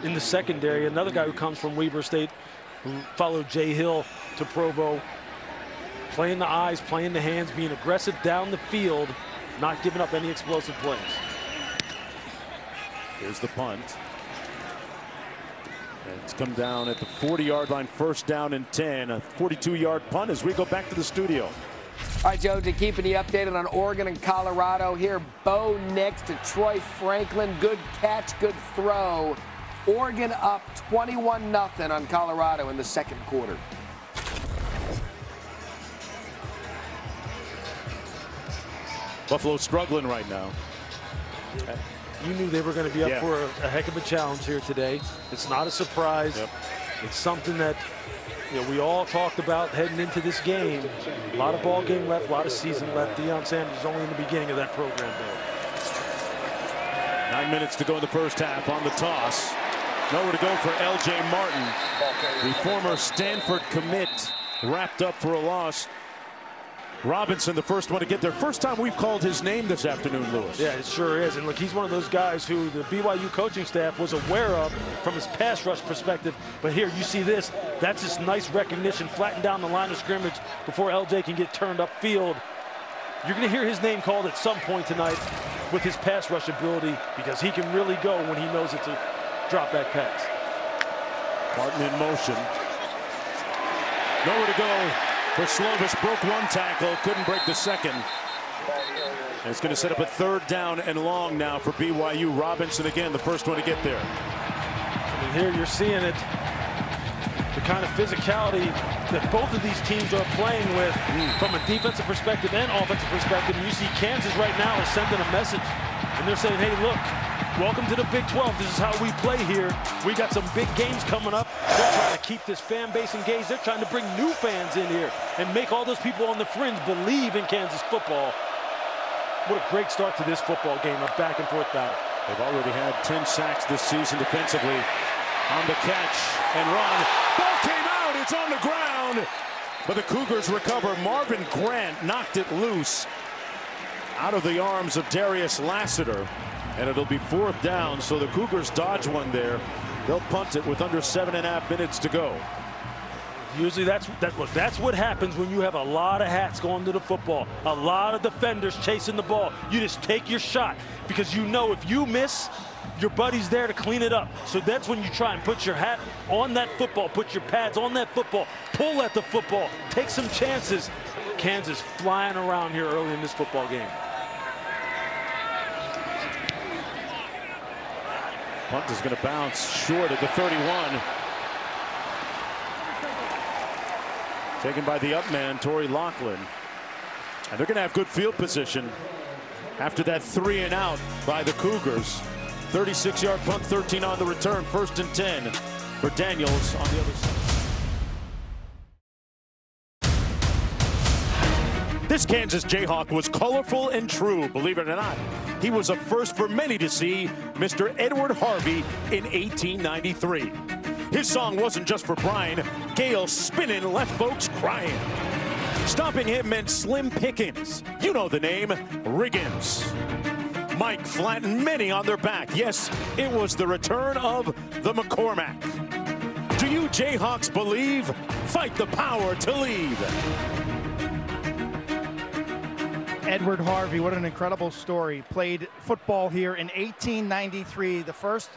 in the secondary. Another guy who comes from Weber State, who followed Jay Hill to Provo. Playing the eyes, playing the hands, being aggressive down the field, not giving up any explosive plays. Here's the punt. And it's come down at the 40-yard line, 1st down and 10. A 42-yard punt as we go back to the studio. All right, Joe, to keeping you updated on Oregon and Colorado. Here, Bo Nix to Troy Franklin. Good catch, good throw. Oregon up 21-0 on Colorado in the 2nd quarter. Buffalo struggling right now. You knew they were going to be up for a heck of a challenge here today. It's not a surprise. It's something that we all talked about heading into this game. A lot of ball game left, a lot of season left. Deion Sanders is only in the beginning of that program, though. 9 minutes to go in the 1st half. On the toss, nowhere to go for L.J. Martin, the former Stanford commit, wrapped up for a loss. Robinson, the first one to get there. First time we've called his name this afternoon, Lewis. Yeah, it sure is. And look, he's one of those guys who the BYU coaching staff was aware of from his pass rush perspective. But here, you see this. That's just nice recognition, flatten down the line of scrimmage before LJ can get turned upfield. You're going to hear his name called at some point tonight with his pass rush ability, because he can really go when he knows it's a drop back pass. Martin in motion. Nowhere to go for Slovis. Broke one tackle, couldn't break the second. And it's going to set up a 3rd down and long now for BYU. Robinson again, the first one to get there. And here you're seeing it, the kind of physicality that both of these teams are playing with from a defensive perspective and offensive perspective. And you see Kansas right now is sending a message, and they're saying, hey, look, welcome to the Big 12. This is how we play here. We got some big games coming up. They're trying to keep this fan base engaged. They're trying to bring new fans in here and make all those people on the fringe believe in Kansas football. What a great start to this football game, a back-and-forth battle. They've already had 10 sacks this season defensively. On the catch and run. Ball came out. It's on the ground. But the Cougars recover. Marvin Grant knocked it loose out of the arms of Darius Lassiter. And it'll be 4th down, so the Cougars dodge one there. They'll punt it with under 7.5 minutes to go. Usually that's what happens when you have a lot of hats going to the football. A lot of defenders chasing the ball. You just take your shot, because you know if you miss, your buddy's there to clean it up. So that's when you try and put your hat on that football, put your pads on that football, pull at the football, take some chances. Kansas flying around here early in this football game. Punt is going to bounce short at the 31. Taken by the up man, Torrey Loughlin. And they're going to have good field position after that 3 and out by the Cougars. 36-yard punt, 13 on the return. 1st and 10 for Daniels on the other side. This Kansas Jayhawk was colorful and true, believe it or not. He was a first for many to see, Mr. Edward Harvey in 1893. His song wasn't just for Brian. Gale spinning left folks crying. Stopping him meant slim pickings. You know the name, Riggins. Mike flattened many on their back. Yes, it was the return of the McCormack. Do you Jayhawks believe? Fight the power to lead. Edward Harvey, what an incredible story. Played football here in 1893, the first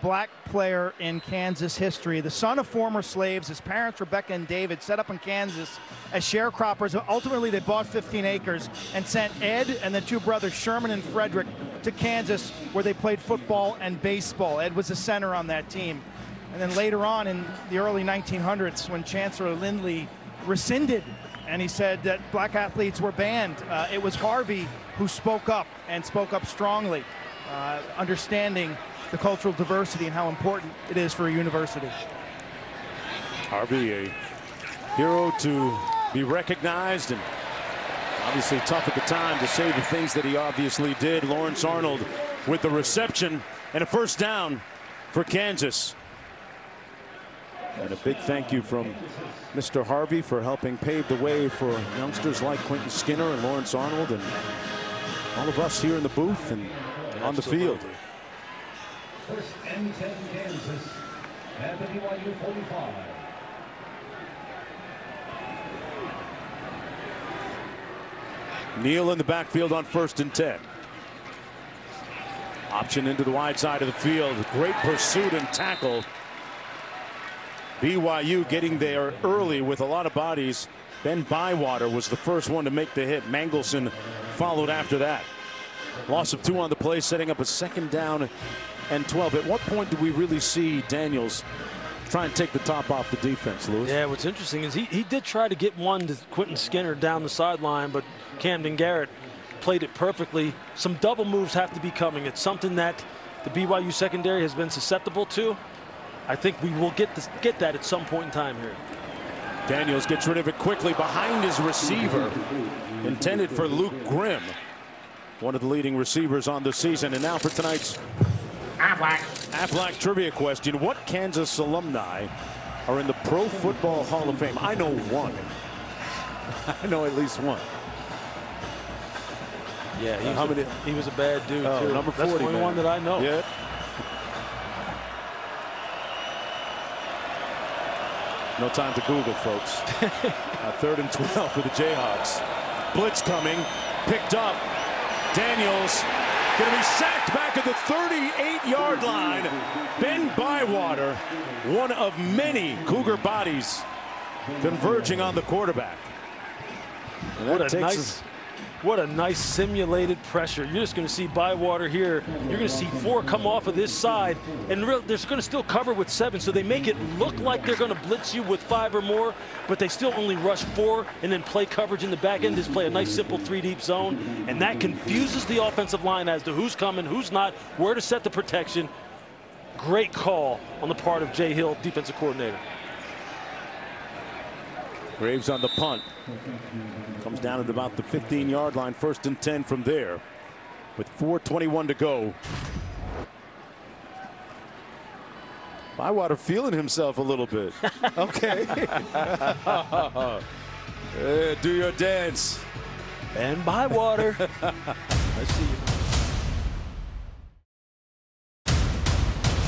black player in Kansas history. The son of former slaves, his parents, Rebecca and David, set up in Kansas as sharecroppers. Ultimately, they bought 15 acres and sent Ed and the 2 brothers, Sherman and Frederick, to Kansas, where they played football and baseball. Ed was the center on that team. And then later on in the early 1900s, when Chancellor Lindley rescinded and he said that black athletes were banned, it was Harvey who spoke up, and spoke up strongly, understanding the cultural diversity and how important it is for a university. Harvey, a hero to be recognized, and obviously tough at the time to say the things that he obviously did. Lawrence Arnold with the reception and a 1st down for Kansas. And a big thank you from Mr. Harvey for helping pave the way for youngsters like Quentin Skinner and Lawrence Arnold and all of us here in the booth and on the field. First and 10 Kansas at the BYU 45. Neal in the backfield on 1st and 10. Option into the wide side of the field. Great pursuit and tackle. BYU getting there early with a lot of bodies. Ben Bywater was the first one to make the hit. Mangelson followed after that. Loss of 2 on the play, setting up a 2nd down and 12. At what point do we really see Daniels try and take the top off the defense, Lewis? Yeah, what's interesting is he did try to get one to Quentin Skinner down the sideline, but Camden Garrett played it perfectly. Some double moves have to be coming. It's something that the BYU secondary has been susceptible to. I think we will get that at some point in time here. Daniels gets rid of it quickly behind his receiver. Intended for Luke Grimm, one of the leading receivers on the season. And now for tonight's Aflac trivia question. What Kansas alumni are in the Pro Football Hall of Fame? I know one. I know at least one. Yeah, he was a bad dude, too. Number 40, that's the only one that I know. Yeah. No time to Google, folks. 3rd and 12 for the Jayhawks. Blitz coming, picked up. Daniels going to be sacked back at the 38-yard line. Ben Bywater, one of many Cougar bodies converging on the quarterback. What a nice simulated pressure. You're just going to see Bywater here. You're going to see 4 come off of this side, and they're going to still cover with 7. So they make it look like they're going to blitz you with 5 or more, but they still only rush 4 and then play coverage in the back end. Just play a nice simple 3-deep zone, and that confuses the offensive line as to who's coming, who's not, where to set the protection. Great call on the part of Jay Hill, defensive coordinator. Graves on the punt. Comes down at about the 15-yard line. 1st and 10 from there with 4:21 to go. Bywater feeling himself a little bit. Okay. Do your dance. And Bywater. I see you.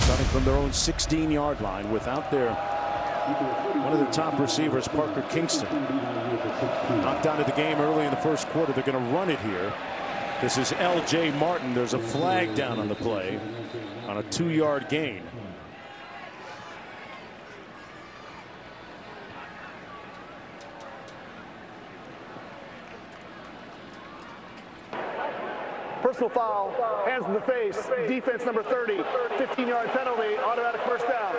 Starting from their own 16-yard line without one of their top receivers, Parker Kingston. Knocked out of the game early in the 1st quarter. They're going to run it here. This is L.J. Martin. There's a flag down on the play on a 2-yard gain. Personal foul, hands in the face, defense number 30, 15-yard penalty, automatic 1st down.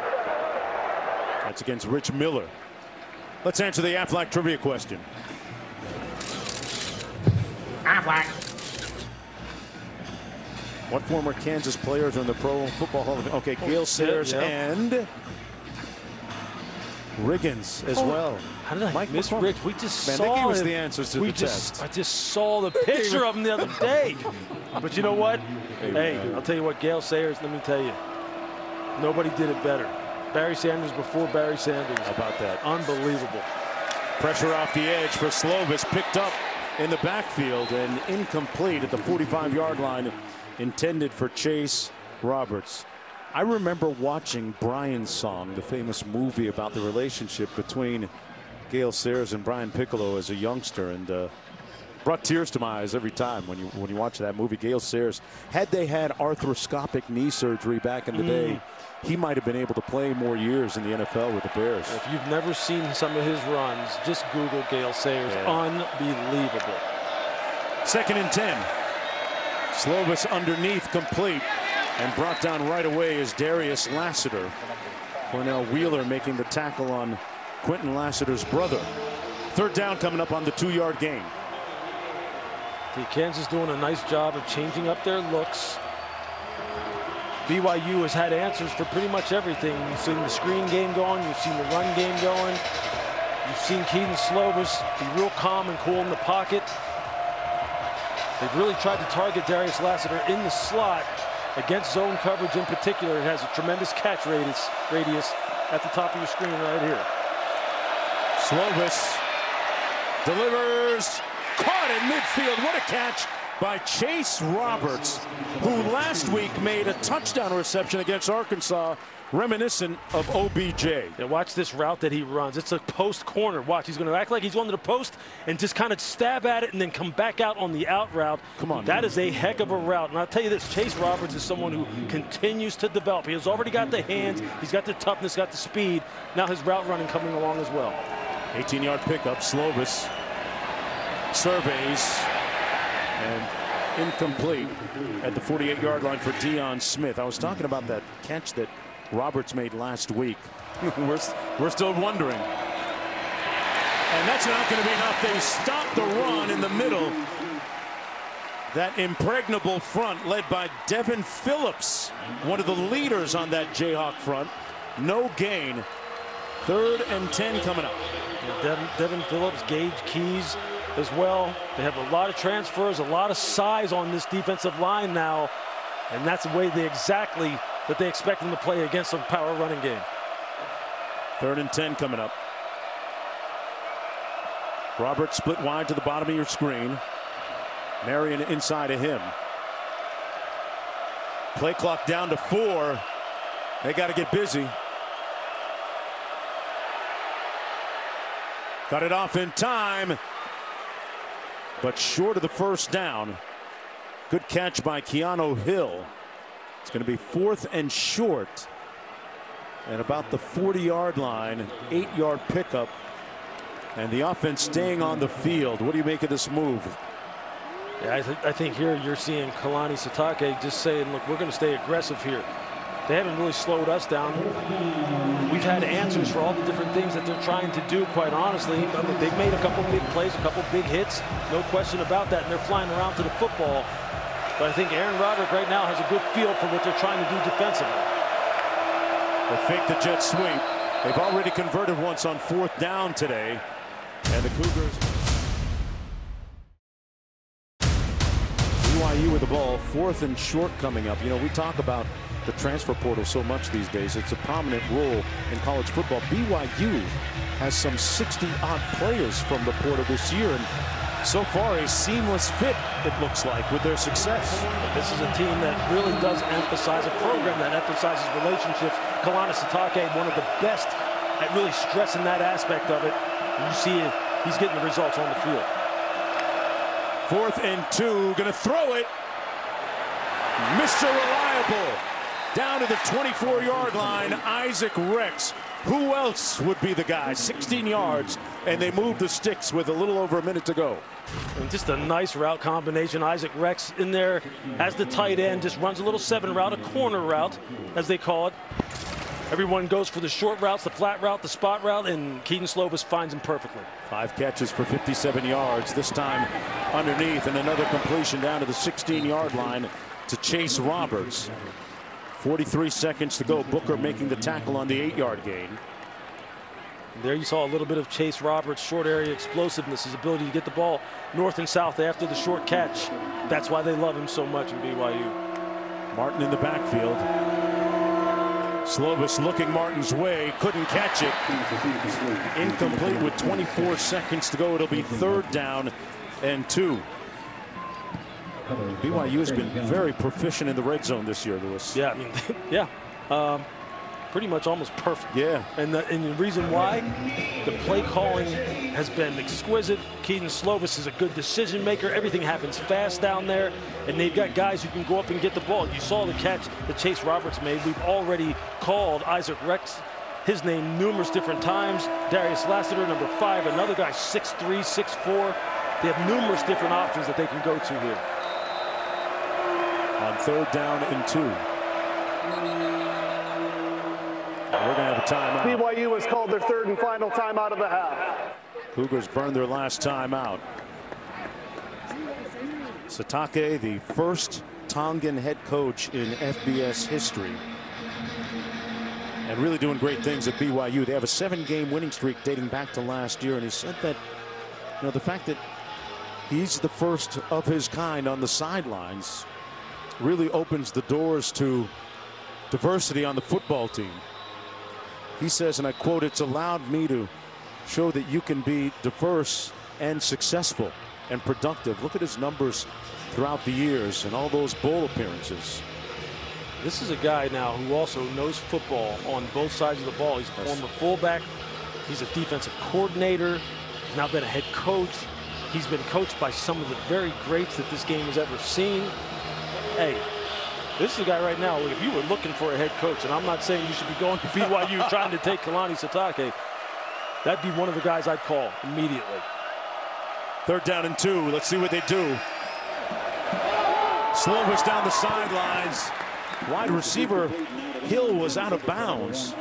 That's against Rich Miller. Let's answer the Aflac trivia question. Aflac. What former Kansas players are in the Pro Football Hall of Fame? Okay, Gale Sayers and Riggins as well. How did I miss Rich? We just Man, saw they gave us him. the answers to the test. I just saw the picture of him the other day. But you know what? Hey, I'll tell you what, Gale Sayers, let me tell you, nobody did it better. Barry Sanders before Barry Sanders. How about that? Unbelievable. Pressure off the edge for Slovis, picked up in the backfield and incomplete at the 45-yard line, intended for Chase Roberts. I remember watching Brian's Song, the famous movie about the relationship between Gale Sayers and Brian Piccolo as a youngster, and brought tears to my eyes every time when you watch that movie. Gale Sayers, had they had arthroscopic knee surgery back in the day, he might have been able to play more years in the NFL with the Bears. If you've never seen some of his runs, just Google Gale Sayers. Yeah. Unbelievable. 2nd and 10. Slovis underneath, complete, and brought down right away is Darius Lassiter. Cornell Wheeler making the tackle on Quentin Lassiter's brother. 3rd down coming up on the 2-yard gain. Kansas doing a nice job of changing up their looks. BYU has had answers for pretty much everything. You've seen the screen game going. You've seen the run game going. You've seen Keaton Slovis be real calm and cool in the pocket. They've really tried to target Darius Lassiter in the slot against zone coverage in particular. It has a tremendous catch radius. at the top of your screen right here. Slovis delivers, caught in midfield. What a catch by Chase Roberts, who last week made a touchdown reception against Arkansas, reminiscent of OBJ. Yeah, watch this route that he runs. It's a post corner. Watch, he's going to act like he's going to the post and just kind of stab at it and then come back out on the out route. Come on. That is a heck of a route. And I'll tell you this, Chase Roberts is someone who continues to develop. He has already got the hands, he's got the toughness, got the speed. Now his route running coming along as well. 18-yard pickup. Slovis surveys and incomplete at the 48-yard line for Deion Smith. I was talking about that catch that Roberts made last week. we're still wondering. And that's not going to be enough. They stop the run in the middle. That impregnable front led by Devin Phillips, one of the leaders on that Jayhawk front. No gain. 3rd and 10 coming up. Devin Phillips, Gage Keys as well. They have a lot of transfers, a lot of size on this defensive line now. And that's the way that they expect them to play against a power running game. 3rd and 10 coming up. Roberts split wide to the bottom of your screen. Marion inside of him. Play clock down to 4. They got to get busy. Got it off in time, but short of the first down. Good catch by Keanu Hill. It's going to be 4th and short at about the 40-yard line. 8-yard pickup, and the offense staying on the field. What do you make of this move? Yeah, I think here you're seeing Kalani Sitake just saying, look, we're going to stay aggressive here. They haven't really slowed us down. We've had answers for all the different things that they're trying to do, quite honestly. They've made a couple big plays, a couple big hits, no question about that, and they're flying around to the football. But I think Aaron Roderick right now has a good feel for what they're trying to do defensively. They fake the jet sweep. They've already converted once on 4th down today. And the Cougars. BYU with the ball, 4th and short coming up. You know, we talk about the transfer portal so much these days. It's a prominent role in college football. BYU has some 60-odd players from the portal this year, and so far a seamless fit, it looks like, with their success. This is a team that really does emphasize, a program that emphasizes relationships. Kalani Sitake, one of the best at really stressing that aspect of it. You see he's getting the results on the field. 4th and 2, gonna throw it. Mr. Reliable. Down to the 24-yard line, Isaac Rex. Who else would be the guy? 16 yards, and they move the sticks with a little over a minute to go. And just a nice route combination. Isaac Rex in there as the tight end, just runs a little 7 route, a corner route, as they call it. Everyone goes for the short routes, the flat route, the spot route, and Kedon Slovis finds him perfectly. 5 catches for 57 yards, this time underneath, and another completion down to the 16-yard line to Chase Roberts. 43 seconds to go. Booker making the tackle on the 8-yard gain. There you saw a little bit of Chase Roberts' short area explosiveness, his ability to get the ball north and south after the short catch. That's why they love him so much in BYU. Martin in the backfield. Slovis looking Martin's way, couldn't catch it. Incomplete with 24 seconds to go. It'll be 3rd down and 2. BYU has been very proficient in the red zone this year, Lewis. Yeah, I mean, yeah. Pretty much almost perfect. Yeah. And the reason why, the play calling has been exquisite. Kedon Slovis is a good decision maker. Everything happens fast down there, and they've got guys who can go up and get the ball. You saw the catch that Chase Roberts made. We've already called Isaac Rex his name numerous different times. Darius Lassiter, number 5, another guy 6'3", 6'4". They have numerous different options that they can go to here. On 3rd down and 2. We're going to have a timeout. BYU has called their 3rd and final timeout of the half. Cougars burned their last timeout. Sitake, the first Tongan head coach in FBS history, and really doing great things at BYU. They have a 7-game winning streak dating back to last year, and he said that, you know, the fact that he's the first of his kind on the sidelines really opens the doors to diversity on the football team. He says, and I quote, "It's allowed me to show that you can be diverse and successful and productive." Look at his numbers throughout the years and all those bowl appearances. This is a guy now who also knows football on both sides of the ball. He's a former fullback. He's a defensive coordinator. He's now been a head coach. He's been coached by some of the very greats that this game has ever seen. Hey, this is a guy right now, if you were looking for a head coach, and I'm not saying you should be going to BYU trying to take Kalani Sitake, that'd be one of the guys I'd call immediately. 3rd down and 2. Let's see what they do. Slovis down the sidelines. Wide receiver Hill was out of bounds.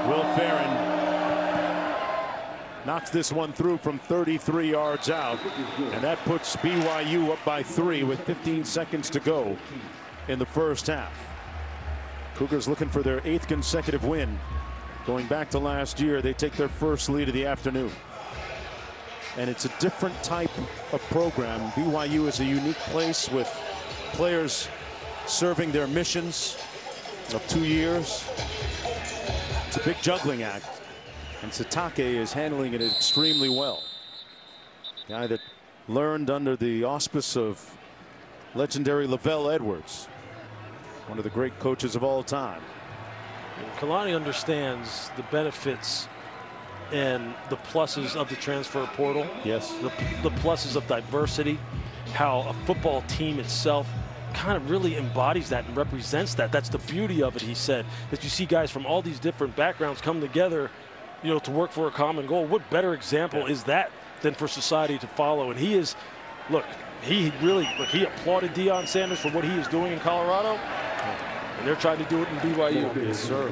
Will Ferrin knocks this one through from 33 yards out, and that puts BYU up by 3 with 15 seconds to go in the first half. Cougars looking for their 8th consecutive win. Going back to last year, they take their first lead of the afternoon. And it's a different type of program. BYU is a unique place with players serving their missions of 2 years. It's a big juggling act, and Sitake is handling it extremely well. Guy that learned under the auspice of legendary Lavelle Edwards, one of the great coaches of all time. Kalani understands the benefits and the pluses of the transfer portal. Yes. The pluses of diversity, how a football team itself kind of really embodies that and represents that. That's the beauty of it, he said, that you see guys from all these different backgrounds come together, you know, to work for a common goal. What better example is that than for society to follow? And he is, look, he applauded Deion Sanders for what he is doing in Colorado, and they're trying to do it in BYU. Yes, sir.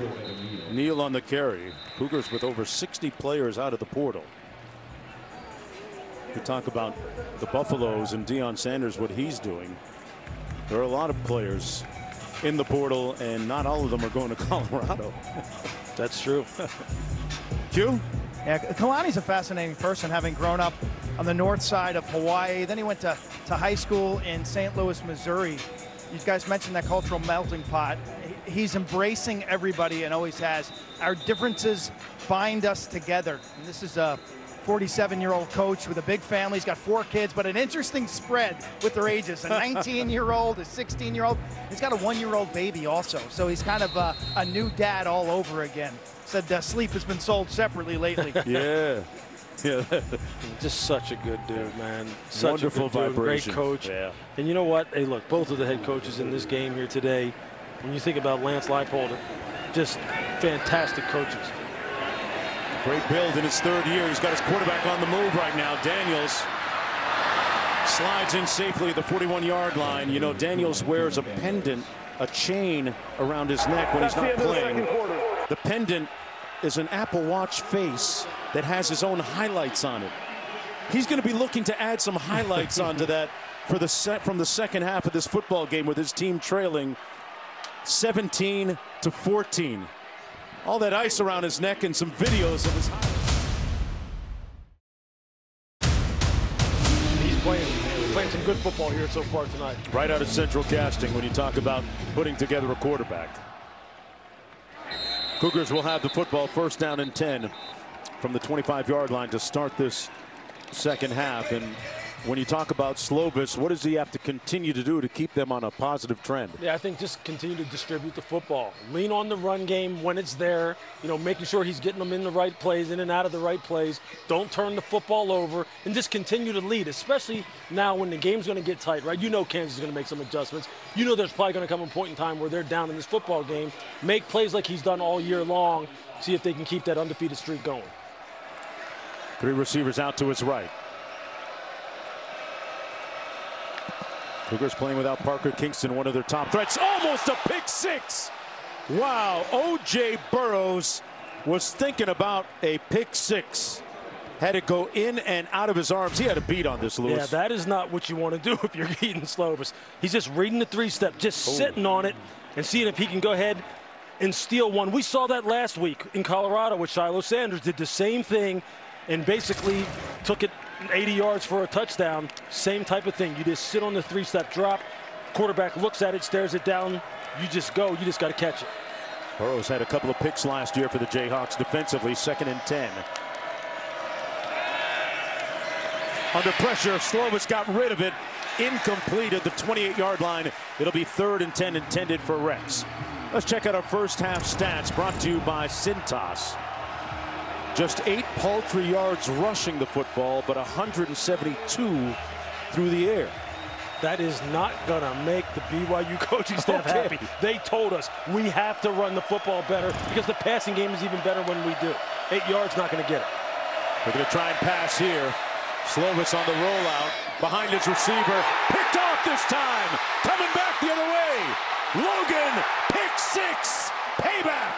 Neal on the carry. Cougars with over 60 players out of the portal. We talk about the Buffaloes and Deion Sanders, what he's doing. There are a lot of players in the portal, and not all of them are going to Colorado. That's true. Q? Yeah, Kalani's a fascinating person, having grown up on the north side of Hawaii. Then he went to high school in St. Louis, Missouri. You guys mentioned that cultural melting pot. He's embracing everybody and always has. Our differences bind us together. And this is a 47-year-old coach with a big family. He's got 4 kids, but an interesting spread with their ages. A 19-year-old, a 16-year-old. He's got a 1-year-old baby also. So he's kind of a new dad all over again. Said sleep has been sold separately lately. Yeah. Just such a good dude, man. Such Wonderful a good dude, vibration. Great coach. Yeah. And you know what? Hey, look, both of the head coaches in this game here today, when you think about Lance Leipold, just fantastic coaches. Great build in his 3rd year. He's got his quarterback on the move right now. Daniels slides in safely at the 41-yard line. You know, Daniels wears a pendant, a chain around his neck when he's not playing. The pendant is an Apple Watch face that has his own highlights on it. He's going to be looking to add some highlights onto that for the from the second half of this football game, with his team trailing 17-14. All that ice around his neck and some videos of his highlights. He's playing some good football here so far tonight. Right out of Central Casting when you talk about putting together a quarterback. Cougars will have the football, 1st down and 10 from the 25-yard line to start this second half. And when you talk about Slovis, what does he have to continue to do to keep them on a positive trend? Yeah, I think just continue to distribute the football. Lean on the run game when it's there, you know, making sure he's getting them in the right plays, in and out of the right plays. Don't turn the football over, and just continue to lead, especially now when the game's going to get tight, right? You know Kansas is going to make some adjustments. You know there's probably going to come a point in time where they're down in this football game. Make plays like he's done all year long. See if they can keep that undefeated streak going. 3 receivers out to his right. Cougars playing without Parker Kingston, one of their top threats. Almost a pick 6. Wow, O.J. Burrows was thinking about a pick 6. Had it go in and out of his arms. He had a beat on this, Lewis. Yeah, that is not what you want to do if you're Keaton Slovis. He's just reading the 3-step, just sitting on it and seeing if he can go ahead and steal one. We saw that last week in Colorado with Shiloh Sanders. Did the same thing and basically took it 80 yards for a touchdown. Same type of thing. You just sit on the 3-step drop. Quarterback looks at it, stares it down. You just go. You just got to catch it. Burrows had a couple of picks last year for the Jayhawks defensively. 2nd and 10. Under pressure, Slovis got rid of it. Incomplete at the 28-yard line. It'll be 3rd and 10 intended for Rex. Let's check out our first half stats brought to you by Cintas. Just 8 paltry yards rushing the football, but 172 through the air. That is not going to make the BYU coaching staff happy. They told us we have to run the football better because the passing game is even better when we do. 8 yards, not going to get it. They're going to try and pass here. Slovis on the rollout. Behind his receiver. Picked off this time. Coming back the other way. Logan, pick 6. Payback.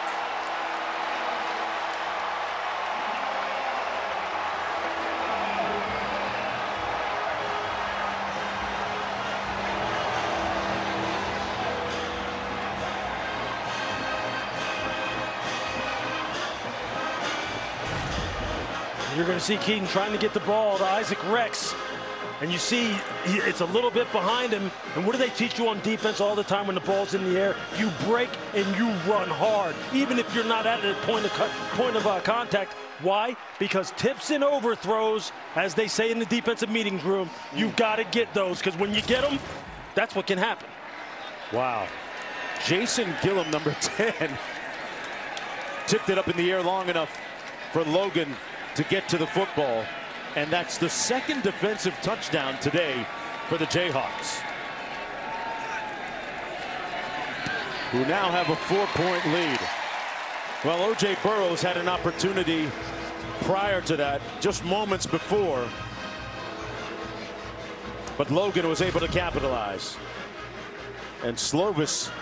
You're going to see Keaton trying to get the ball to Isaac Rex. And you see it's a little bit behind him. And what do they teach you on defense all the time when the ball's in the air? You break and you run hard, even if you're not at a point of contact. Why? Because tips and overthrows, as they say in the defensive meetings room, you've got to get those, because when you get them, that's what can happen. Wow. Jason Gillum, number 10, tipped it up in the air long enough for Logan to get to the football, and that's the 2nd defensive touchdown today for the Jayhawks, who now have a 4-point lead. Well, O.J. Burrows had an opportunity prior to that, just moments before, but Logan was able to capitalize. And Slovis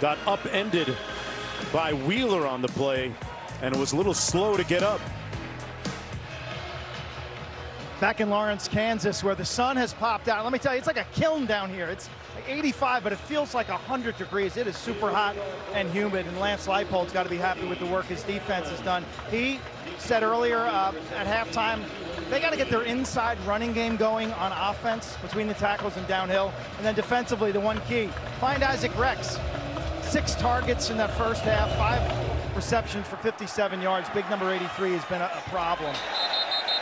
got upended by Wheeler on the play, and was a little slow to get up. Back in Lawrence, Kansas, where the sun has popped out. Let me tell you, it's like a kiln down here. It's like 85, but it feels like 100 degrees. It is super hot and humid, and Lance Leipold's got to be happy with the work his defense has done. He said earlier at halftime, they got to get their inside running game going on offense between the tackles and downhill. And then defensively, the one key, find Isaac Rex. 6 targets in that first half, 5 receptions for 57 yards. Big number 83 has been a problem.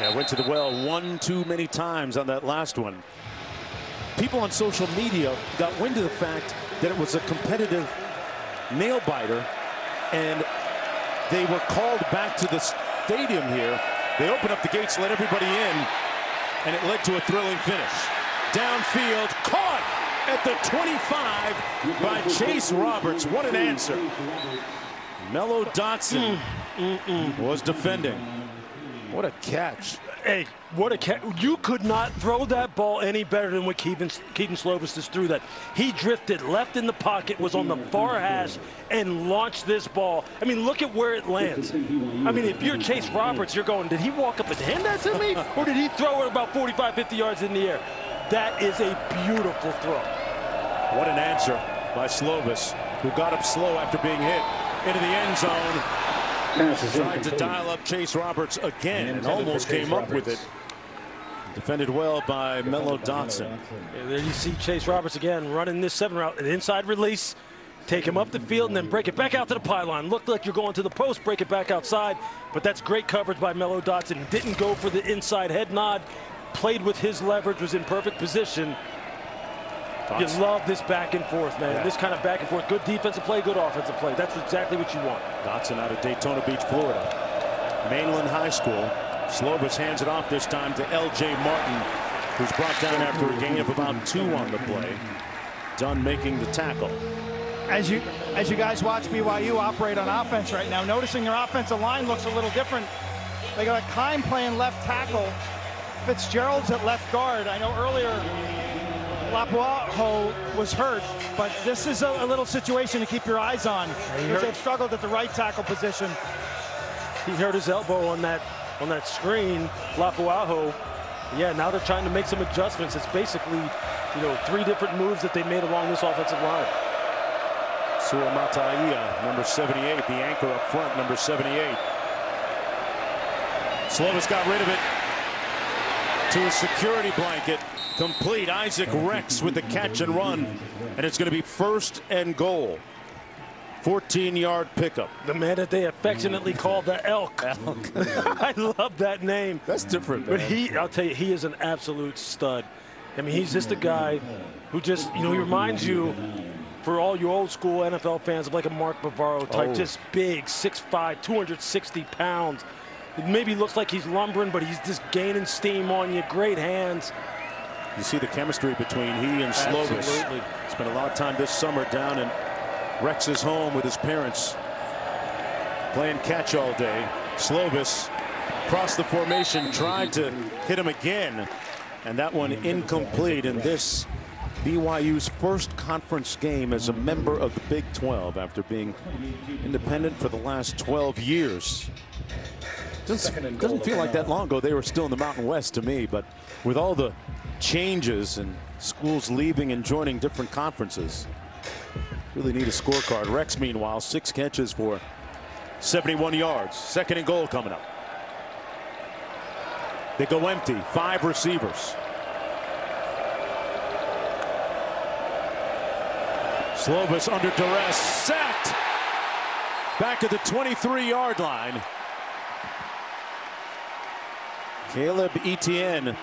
Yeah, went to the well one too many times on that last one. People on social media got wind of the fact that it was a competitive nail biter, and they were called back to the stadium here. They opened up the gates, let everybody in, and it led to a thrilling finish. Downfield, caught at the 25 by Chase Roberts. What an answer. Mello Dotson was defending. What a catch. Hey, what a catch. You could not throw that ball any better than what Keaton Slovis just threw that. He drifted left in the pocket, was on the far hash, and launched this ball. I mean, look at where it lands. I mean, if you're Chase Roberts, you're going, did he walk up and hand that to me? Or did he throw it about 45, 50 yards in the air? That is a beautiful throw. What an answer by Slovis, who got up slow after being hit into the end zone. Tried to dial up Chase Roberts again and almost came up with it. Defended well by Mello Dotson. And there you see Chase Roberts again running this 7 route, an inside release, take him up the field and then break it back out to the pylon. Looked like you're going to the post, break it back outside, but that's great coverage by Mello Dotson. Didn't go for the inside head nod, played with his leverage, was in perfect position. You love this back and forth, man. Yeah. This kind of back and forth. Good defensive play, good offensive play. That's exactly what you want. Dotson out of Daytona Beach, Florida. Mainland High School. Slovis hands it off this time to L.J. Martin, who's brought down after a gain of about 2 on the play. Done making the tackle. As you guys watch BYU operate on offense right now, noticing their offensive line looks a little different. They got Kime playing left tackle. Fitzgerald's at left guard. I know earlier Lapuaho was hurt, but this is a little situation to keep your eyes on because they've struggled at the right tackle position. He hurt his elbow on that screen, Lapuaho. Yeah, now they're trying to make some adjustments. It's basically, 3 different moves that they made along this offensive line. Suamataia, number 78, the anchor up front, number 78. Slovis got rid of it to a security blanket. Complete. Isaac Rex with the catch and run, and it's going to be 1st and goal. 14-yard pickup. The man that they affectionately call the Elk. I love that name. That's different, man. But I'll tell you, he is an absolute stud. I mean, he's just a guy who just, he reminds you, for all you old school NFL fans, of like a Mark Bavaro type, just big, 6'5", 260 pounds. It maybe looks like he's lumbering, but he's just gaining steam on you. Great hands. You see the chemistry between he and Slovis. Absolutely. Spent a lot of time this summer down in Rex's home with his parents, playing catch all day. Slovis crossed the formation, tried to hit him again, and that one incomplete. And this BYU's first conference game as a member of the Big 12 after being independent for the last 12 years. Doesn't feel like that long ago they were still in the Mountain West to me, but with all the changes and schools leaving and joining different conferences, really need a scorecard. Rex, meanwhile, 6 catches for 71 yards. 2nd and goal coming up. They go empty, 5 receivers. Slovis under duress, sacked back at the 23-yard line. Caleb Etienne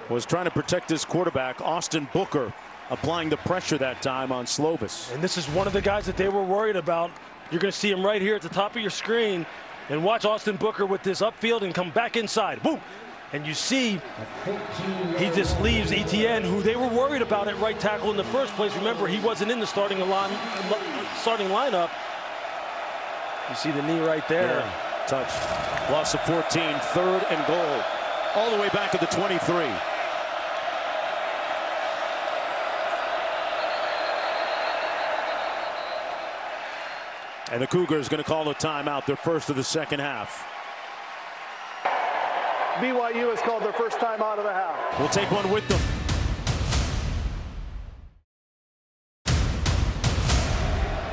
was trying to protect his quarterback, Austin Booker, applying the pressure that time on Slovis. And this is one of the guys that they were worried about. You're going to see him right here at the top of your screen. And watch Austin Booker with this upfield and come back inside. Boom! And you see he just leaves Etienne, who they were worried about at right tackle in the first place. Remember, he wasn't in the starting lineup. You see the knee right there. Yeah. Touch. Loss of 14, 3rd and goal. All the way back at the 23. And the Cougars going to call a timeout, their first of the second half. BYU has called their first timeout of the half. We'll take one with them.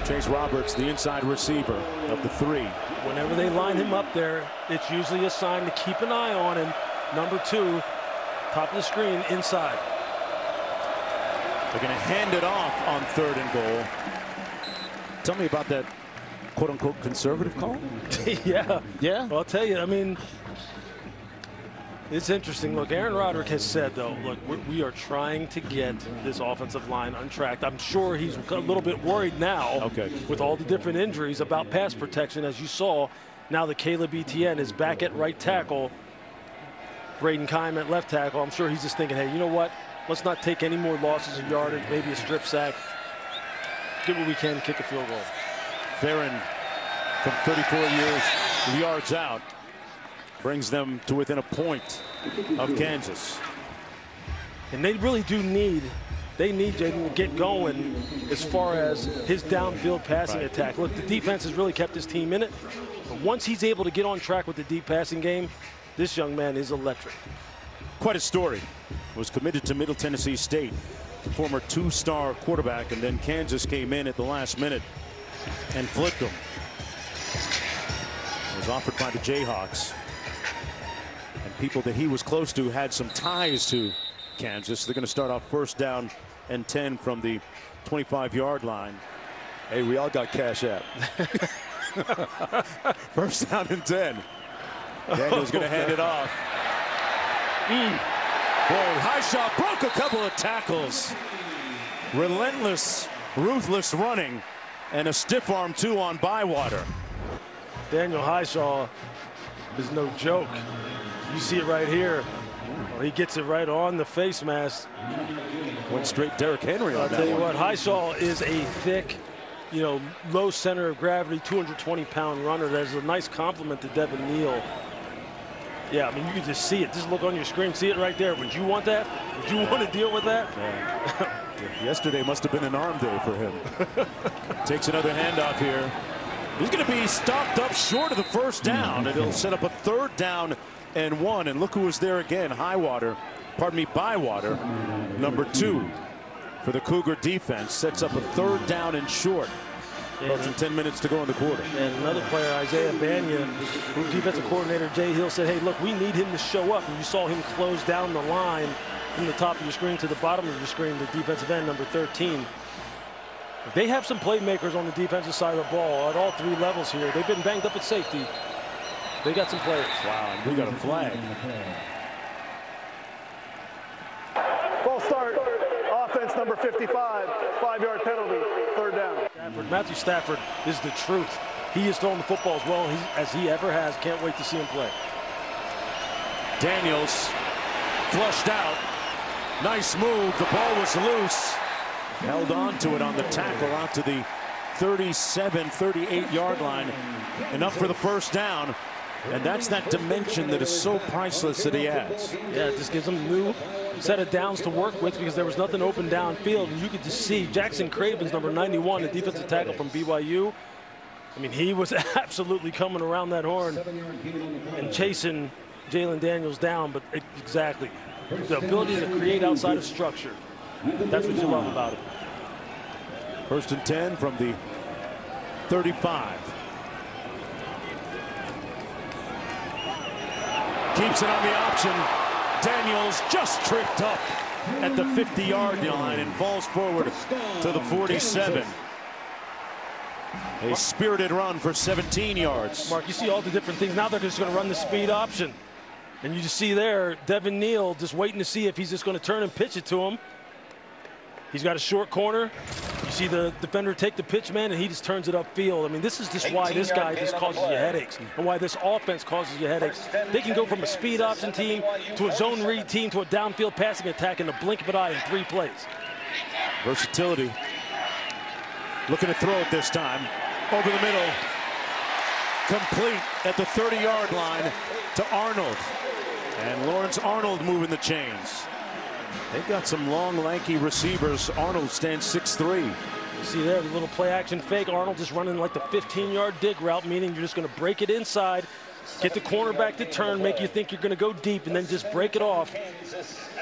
Chase Roberts, the inside receiver of the 3. Whenever they line him up there, it's usually a sign to keep an eye on him. Number 2, top of the screen, inside. They're going to hand it off on 3rd and goal. Tell me about that quote-unquote conservative call. Yeah. Yeah? Well, I'll tell you, I mean, it's interesting. Look, Aaron Roderick has said, though, look, we are trying to get this offensive line untracked. I'm sure he's a little bit worried now with all the different injuries about pass protection, as you saw. Now that Caleb Etienne is back at right tackle, Braden Keim at left tackle, I'm sure he's just thinking, hey, you know what? Let's not take any more losses of yardage, maybe a strip sack. Get what we can, kick a field goal. Theron, from 34 yards out, brings them to within a point of Kansas. And they really do need, Jaden to get going as far as his downfield passing attack. Look, the defense has really kept his team in it. But once he's able to get on track with the deep passing game, this young man is electric. Quite a story. Was committed to Middle Tennessee State, former 2-star quarterback, and then Kansas came in at the last minute and flipped him. Was offered by the Jayhawks. And people that he was close to had some ties to Kansas. They're going to start off 1st down and 10 from the 25-yard line. Hey, we all got Cash App. 1st down and 10. Daniel's going to hand it off. Boy, Highshaw broke a couple of tackles. Relentless, ruthless running, and a stiff arm, too, on Bywater. Daniel Highshaw is no joke. You see it right here. Well, he gets it right on the face mask. Went straight Derrick Henry on that one. I'll tell you what, Highshaw is a thick, low center of gravity, 220-pound runner. There's a nice compliment to Devin Neal. Yeah, I mean, you can just see it. Just look on your screen. See it right there. Would you want that? Would you want to deal with that? Yeah. Yesterday must have been an arm day for him. Takes another handoff here. He's going to be stopped up short of the 1st down, and it'll set up a 3rd down and 1. And look who was there again. Bywater, number 2 for the Cougar defense. Sets up a 3rd down and short. Less than 10 minutes to go in the quarter. And another player, Isaiah Banya, who defensive coordinator Jay Hill said, hey, look, we need him to show up. And you saw him close down the line from the top of your screen to the bottom of your screen, the defensive end, number 13. They have some playmakers on the defensive side of the ball at all 3 levels here. They've been banged up at safety. They got some players. Wow, and we got a flag. False start. Offense number 55. 5-yard penalty. 3rd down. Matthew Stafford is the truth. He is throwing the football as well as he ever has. Can't wait to see him play. Daniels flushed out. Nice move. The ball was loose. Held on to it on the tackle out to the 37, 38-yard line. Enough for the first down. And that's that dimension that is so priceless that he adds. Yeah, it just gives him a new set of downs to work with because there was nothing open downfield. And you could just see Jackson Craven's number 91, the defensive tackle from BYU. I mean, he was absolutely coming around that horn and chasing Jalen Daniels down. But exactly, the ability to create outside of structure. That's what you love about it. 1st and 10 from the 35. Keeps it on the option. Daniels just tripped up at the 50-yard line and falls forward to the 47. A spirited run for 17 yards. Mark, you see all the different things. Now they're just going to run the speed option. And you just see there, Devin Neal just waiting to see if he's just going to turn and pitch it to him. He's got a short corner. You see the defender take the pitch, man, and he just turns it upfield. I mean, this is just why this guy just causes you headaches and why this offense causes you headaches. They can go from a speed option team to a zone read team to a downfield passing attack in the blink of an eye in 3 plays. Versatility. Looking to throw it this time. Over the middle. Complete at the 30-yard line to Arnold. And Lawrence Arnold moving the chains. They've got some long, lanky receivers. Arnold stands 6'3". You see there, the little play action fake. Arnold just running like the 15-yard dig route, meaning you're just going to break it inside, get the cornerback to turn, make you think you're going to go deep, and then just break it off.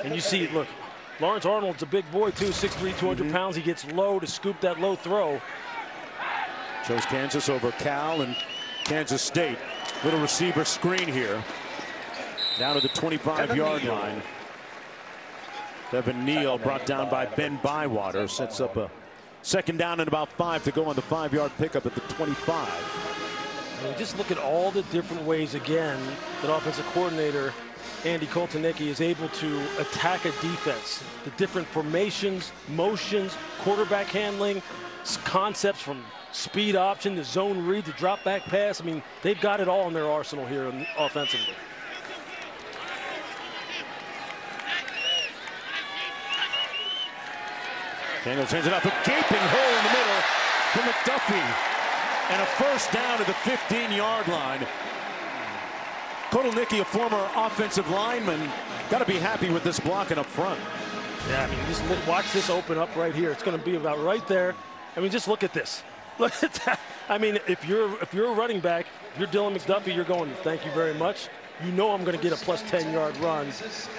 And you see, look, Lawrence Arnold's a big boy, too, 6'3", 200 pounds. He gets low to scoop that low throw. Chose Kansas over Cal and Kansas State. Little receiver screen here. Down to the 25-yard line. Devin Neal brought down by Ben Bywater. Sets up a 2nd down and about 5 to go on the 5-yard pickup at the 25. I mean, just look at all the different ways, again, that offensive coordinator Andy Koltanecki is able to attack a defense. The different formations, motions, quarterback handling, concepts from speed option to zone read to drop back pass. I mean, they've got it all in their arsenal here offensively. Daniels hands it off, a gaping hole in the middle for McDuffie. And a 1st down to the 15-yard line. Koltanecki, a former offensive lineman, got to be happy with this blocking up front. Yeah, I mean, just watch this open up right here. It's going to be about right there. I mean, just look at this. Look at that. I mean, if you're a running back, if you're Dylan McDuffie, you're going, thank you very much. You know I'm going to get a plus 10-yard run.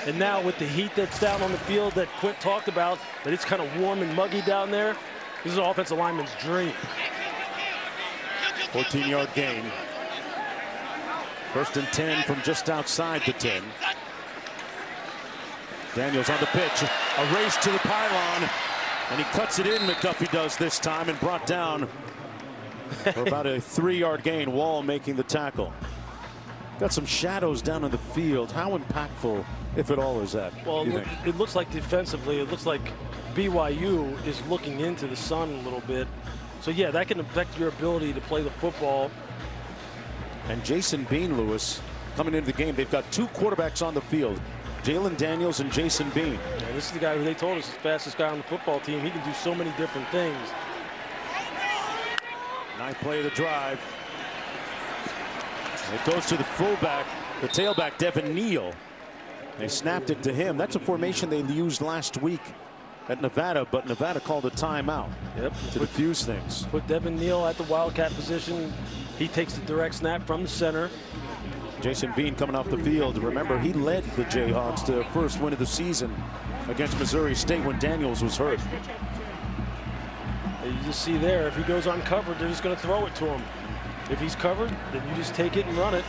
And now with the heat that's down on the field that Quint talked about, that it's kind of warm and muggy down there, this is an offensive lineman's dream. 14-yard gain. 1st and 10 from just outside the 10. Daniels on the pitch. A race to the pylon. And he cuts it in, McDuffie does this time, and brought down for about a 3-yard gain. Wall making the tackle. Got some shadows down in the field. How impactful, if at all, is that? Well, it looks like defensively, it looks like BYU is looking into the sun a little bit. So, yeah, that can affect your ability to play the football. And Jason Bean, Lewis, coming into the game, they've got 2 quarterbacks on the field, Jalen Daniels and Jason Bean. Yeah, this is the guy who they told us is the fastest guy on the football team. He can do so many different things. Ninth play of the drive. It goes to the fullback, the tailback, Devin Neal. They snapped it to him. That's a formation they used last week at Nevada, but Nevada called a timeout to defuse things. Put Devin Neal at the Wildcat position. He takes the direct snap from the center. Jason Bean coming off the field. Remember, he led the Jayhawks to their first win of the season against Missouri State when Daniels was hurt. You just see there, if he goes uncovered, they're just going to throw it to him. If he's covered, then you just take it and run it.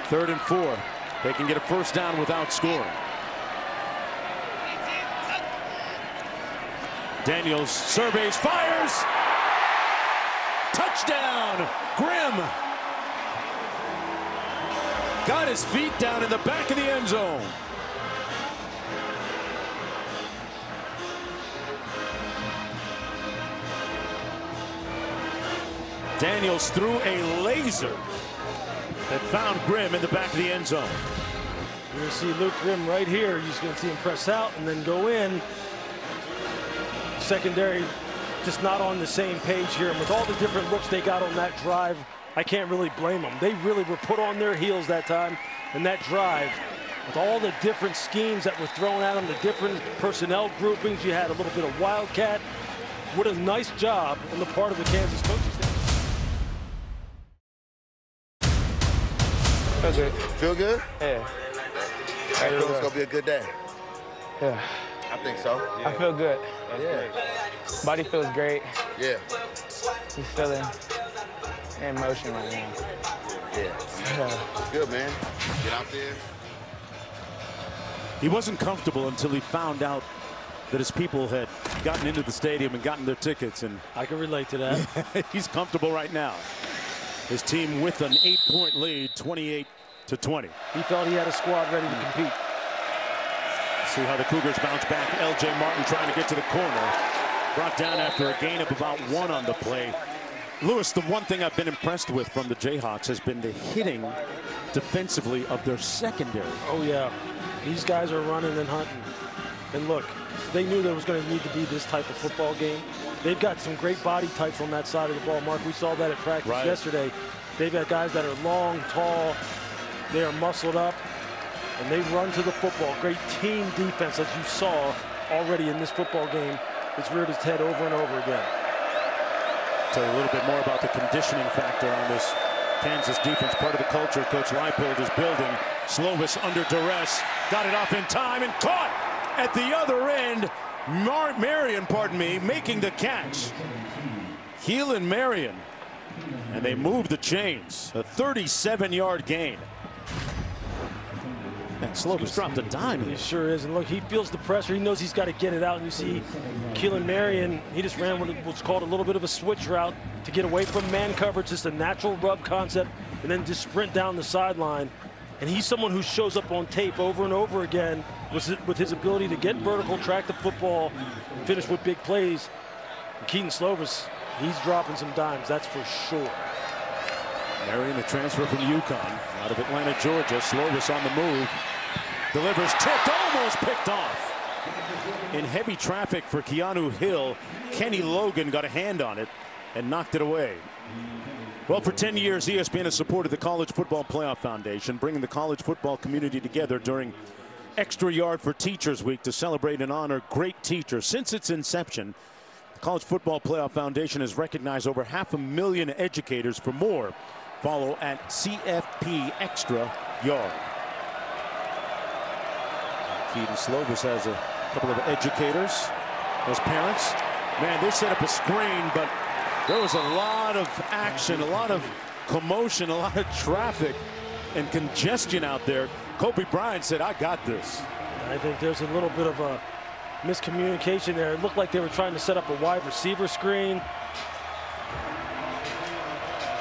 3rd and 4. They can get a 1st down without scoring. Daniels surveys, fires. Touchdown, Grimm. Got his feet down in the back of the end zone. Daniels threw a laser that found Grimm in the back of the end zone. You're going to see Luke Grimm right here. You're just going to see him press out and then go in. Secondary just not on the same page here. And with all the different looks they got on that drive, I can't really blame them. They really were put on their heels that time in that drive. With all the different schemes that were thrown at them, the different personnel groupings, you had a little bit of wildcat. What a nice job on the part of the Kansas coaching staff. Feel good. Feel good? Yeah. I feel it's gonna be a good day. Yeah. I think so. Yeah. I feel good. Yeah. Body feels great. Yeah. He's feeling in motion right now. Yeah. It's good, man. Get out there. He wasn't comfortable until he found out that his people had gotten into the stadium and gotten their tickets, and I can relate to that. he's comfortable right now. His team with an 8-point lead, 28-20. He felt he had a squad ready to compete. See how the Cougars bounce back. L.J. Martin trying to get to the corner. Brought down after a gain of about 1 on the play. Lewis, the one thing I've been impressed with from the Jayhawks has been the hitting defensively of their secondary. Oh, yeah. These guys are running and hunting. And look, they knew there was going to need to be this type of football game. They've got some great body types on that side of the ball, Mark. We saw that at practice yesterday. They've got guys that are long, tall. They are muscled up, and they run to the football. Great team defense, as you saw already in this football game. It's reared its head over and over again. Tell you a little bit more about the conditioning factor on this Kansas defense. Part of the culture Coach Leipold is building. Slovis under duress. Got it off in time and caught at the other end. Marion, making the catch. Keelan Marion. And they move the chains. A 37-yard gain. And Slovis dropped a dime. He sure is. And look, he feels the pressure. He knows he's got to get it out. And you see Keelan Marion, he just ran what's called a little bit of a switch route to get away from man coverage. Just a natural rub concept. And then just sprint down the sideline. And he's someone who shows up on tape over and over again with his ability to get vertical, track the football, and finish with big plays. And Keaton Slovis, he's dropping some dimes, that's for sure. Marion, a transfer from UConn, out of Atlanta, Georgia. Slovis on the move. Delivers, tipped, almost picked off. In heavy traffic for Keanu Hill, Kenny Logan got a hand on it and knocked it away. Well, for 10 years, ESPN has supported the College Football Playoff Foundation, bringing the college football community together during Extra Yard for Teachers Week to celebrate and honor great teachers. Since its inception, the College Football Playoff Foundation has recognized over 500,000 educators. For more, follow at CFP Extra Yard. Keaton Slovis has a couple of educators as parents. Man, they set up a screen, but there was a lot of action, a lot of commotion, a lot of traffic and congestion out there. Kobe Bryant said, I got this. I think there's a little bit of a miscommunication there. It looked like they were trying to set up a wide receiver screen.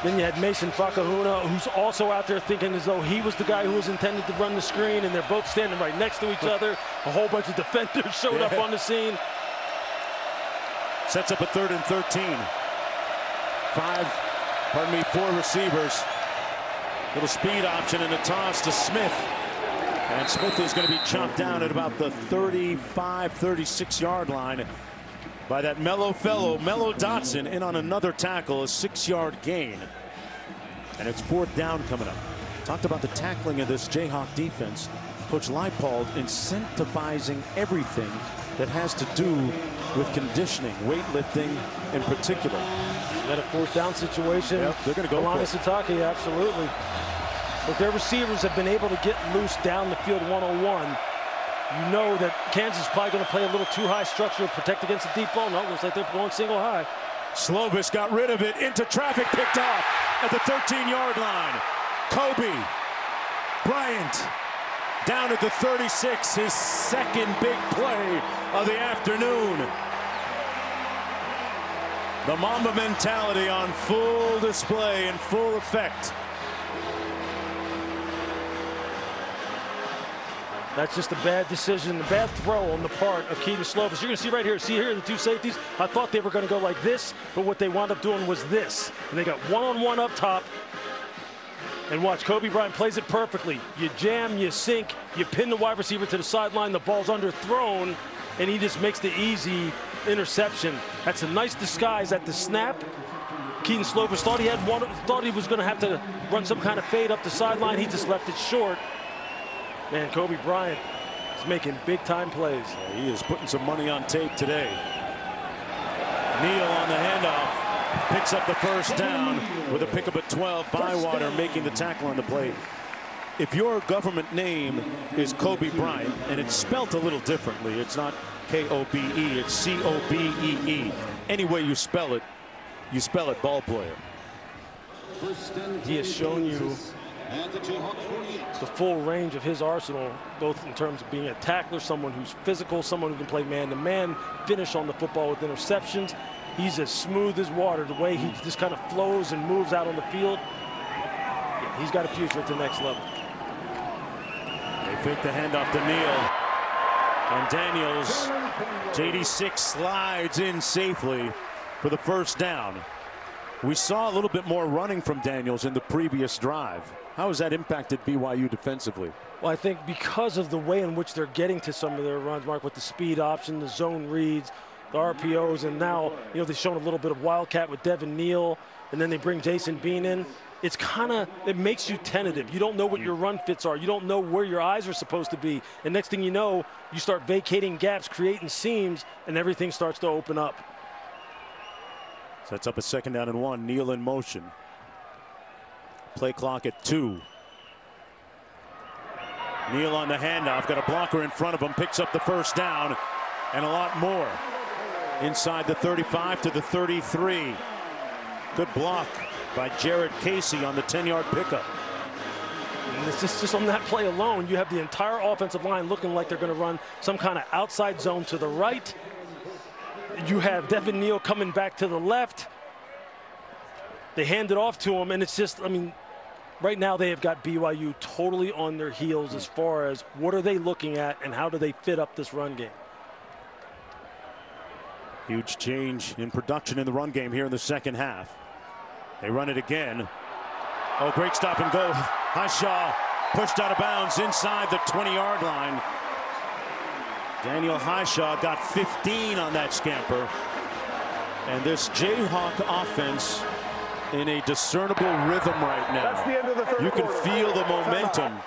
Then you had Mason Fakahuna, who's also out there thinking as though he was the guy who was intended to run the screen, and they're both standing right next to each other. A whole bunch of defenders showed up on the scene. Sets up a 3rd and 13. 4 receivers. Little speed option and a toss to Smith. And Smith is going to be chopped down at about the 35, 36-yard line by that Mello Dotson, in on another tackle, a 6-yard gain. And it's 4th down coming up. Talked about the tackling of this Jayhawk defense. Coach Leipold incentivizing everything that has to do with conditioning, weightlifting in particular. That a 4th down situation. Yep, they're going to go for it. Satake, absolutely. But their receivers have been able to get loose down the field 101. You know that Kansas is probably going to play a little too high structure to protect against the deep ball. No, it looks like they're going single high. Slovis got rid of it, into traffic, picked off at the 13-yard line. Kobe Bryant down at the 36, his second big play of the afternoon. The Mamba mentality on full display in full effect. That's just a bad decision, a bad throw on the part of Kedon Slovis. You're going to see right here, see here the two safeties. I thought they were going to go like this, but what they wound up doing was this. And they got one-on-one up top. And watch, Kobe Bryant plays it perfectly. You jam, you sink, you pin the wide receiver to the sideline, the ball's underthrown, and he just makes the easy interception. That's a nice disguise at the snap. Kedon Slovis thought he was going to have to run some kind of fade up the sideline. He just left it short. Man, Kobe Bryant is making big-time plays. Yeah, he is putting some money on tape today. Neal on the handoff, picks up the first down with a pickup at 12. Bywater making the tackle on the play. If your government name is Kobe Bryant, and it's spelt a little differently, it's not K-O-B-E, it's C-O-B-E-E. Any way you spell it ball player. He has shown you the full range of his arsenal, both in terms of being a tackler, someone who's physical, someone who can play man-to-man, finish on the football with interceptions. He's as smooth as water. The way he just kind of flows and moves out on the field, yeah, he's got a future at the next level. They fake the handoff to Neal. And Daniels, JD6 slides in safely for the first down. We saw a little bit more running from Daniels in the previous drive. How has that impacted BYU defensively? Well, I think because of the way in which they're getting to some of their runs, Mark, with the speed option, the zone reads, the RPOs, and now, you know, they've shown a little bit of wildcat with Devin Neal, and then they bring Jason Bean in. It's kind of, it makes you tentative. You don't know what your run fits are. You don't know where your eyes are supposed to be. And next thing you know, you start vacating gaps, creating seams, and everything starts to open up. Sets up a second down and 1. Neal in motion. Play clock at 2. Neal on the handoff, got a blocker in front of him, picks up the first down, and a lot more. Inside the 35 to the 33. Good block by Jared Casey on the 10-yard pickup. And it's just on that play alone, you have the entire offensive line looking like they're going to run some kind of outside zone to the right. You have Devin Neal coming back to the left. They hand it off to him, and it's just, I mean, right now they have got BYU totally on their heels as far as what are they looking at and how do they fit up this run game. Huge change in production in the run game here in the second half. They run it again. Oh, great stop and go. Hishaw pushed out of bounds inside the 20-yard line. Daniel Hishaw got 15 on that scamper. And this Jayhawk offense in a discernible rhythm right now. That's the end of the third You can quarter. feel the momentum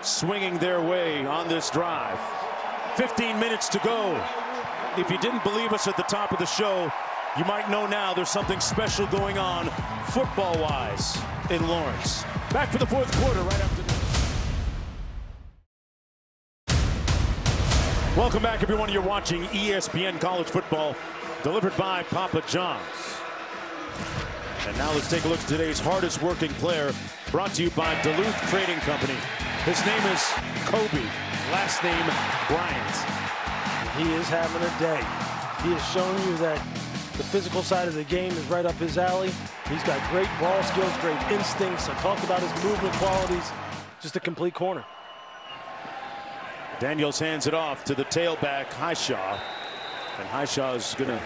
swinging their way on this drive. 15 minutes to go. If you didn't believe us at the top of the show, you might know now there's something special going on football-wise in Lawrence. Back for the fourth quarter right after this. Welcome back, everyone. You're watching ESPN College Football, delivered by Papa John's. And now let's take a look at today's hardest working player, brought to you by Duluth Trading Company. His name is Kobe, last name Bryant. He is having a day. He has shown you that the physical side of the game is right up his alley. He's got great ball skills, great instincts. I talked about his movement qualities. Just a complete corner. Daniels hands it off to the tailback, Hishaw. And Hishaw is going to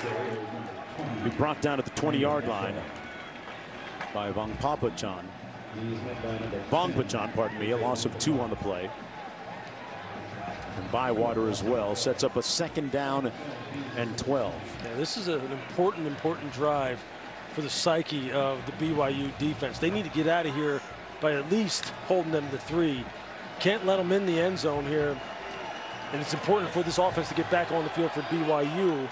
be brought down at the 20-yard line by Vongpachan, pardon me, a loss of 2 on the play. And Bywater as well sets up a second down and 12. Yeah, this is an important drive for the psyche of the BYU defense. They need to get out of here by at least holding them to 3. Can't let them in the end zone here. And it's important for this offense to get back on the field for BYU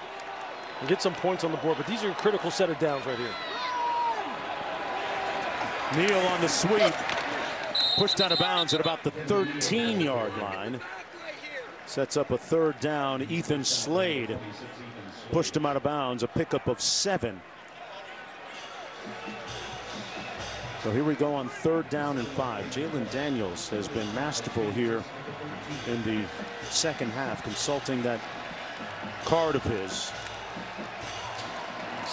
and get some points on the board. But these are a critical set of downs right here. Neal on the sweep, pushed out of bounds at about the 13-yard line. Sets up a third down. Ethan Slade pushed him out of bounds, a pickup of 7. So here we go on third down and 5. Jalen Daniels has been masterful here in the second half, consulting that card of his.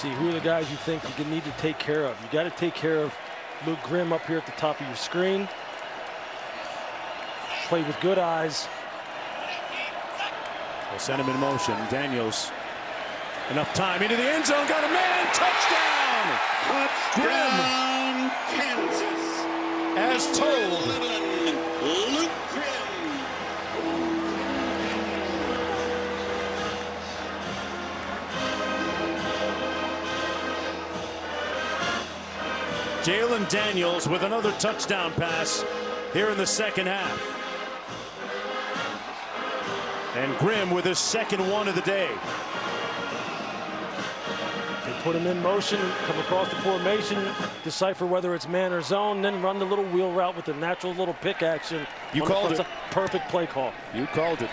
see. Who are the guys you think you need to take care of? You got to take care of Luke Grimm up here at the top of your screen. Play with good eyes. They'll send him in motion. Daniels. Enough time into the end zone. Got a man. Touchdown. Touchdown, Kansas. As told. Luke Grimm. Jalen Daniels with another touchdown pass here in the second half. And Grimm with his second one of the day. They put him in motion, come across the formation, decipher whether it's man or zone, then run the little wheel route with the natural little pick action. You called it. A perfect play call. You called it.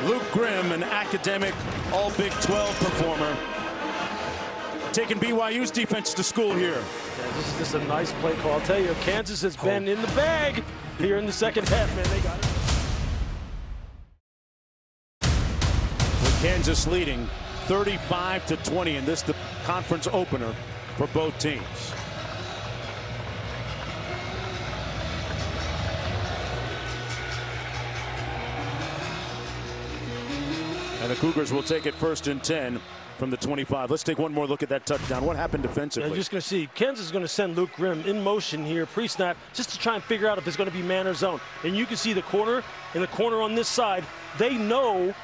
Luke Grimm, an academic all Big 12 performer, taking BYU's defense to school here. Yeah, this is just a nice play call. I'll tell you, Kansas has been in the bag here in the second half, man. They got it. With Kansas leading 35-20 in this conference opener for both teams. And the Cougars will take it 1st and 10 from the 25. Let's take one more look at that touchdown. What happened defensively? You're just going to see Kansas is going to send Luke Grimm in motion here pre-snap just to try and figure out if it's going to be man or zone. And you can see the corner and the corner on this side. They know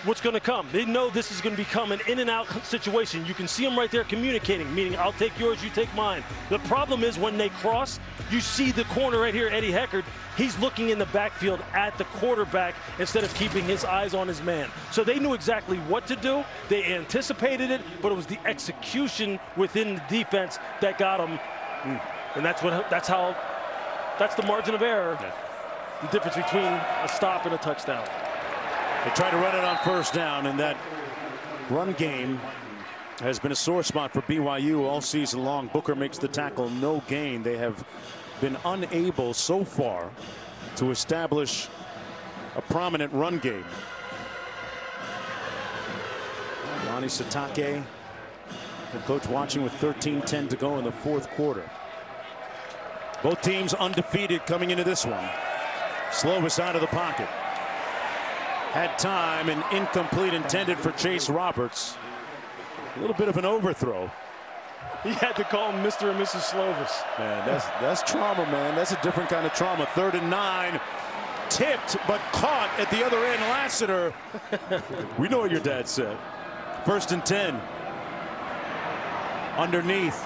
what's going to come. They know this is going to become an in and out situation. You can see them right there communicating, meaning I'll take yours, you take mine. The problem is when they cross, you see the corner right here, Eddie Heckard. He's looking in the backfield at the quarterback instead of keeping his eyes on his man. So they knew exactly what to do. They anticipated it, but it was the execution within the defense that got them. And that's the margin of error. Yeah. The difference between a stop and a touchdown. They try to run it on 1st down, and that run game has been a sore spot for BYU all season long. Booker makes the tackle, no gain. They have been unable so far to establish a prominent run game. Ronnie Satake, the coach, watching with 13:10 to go in the 4th quarter. Both teams undefeated coming into this one. Slovis out of the pocket. Had time, and incomplete, intended for Chase Roberts. A little bit of an overthrow. He had to call him Mr. and Mrs. Slovis. Man, that's trauma, man. That's a different kind of trauma. 3rd and 9. Tipped, but caught at the other end. Lassiter. We know what your dad said. 1st and 10. Underneath.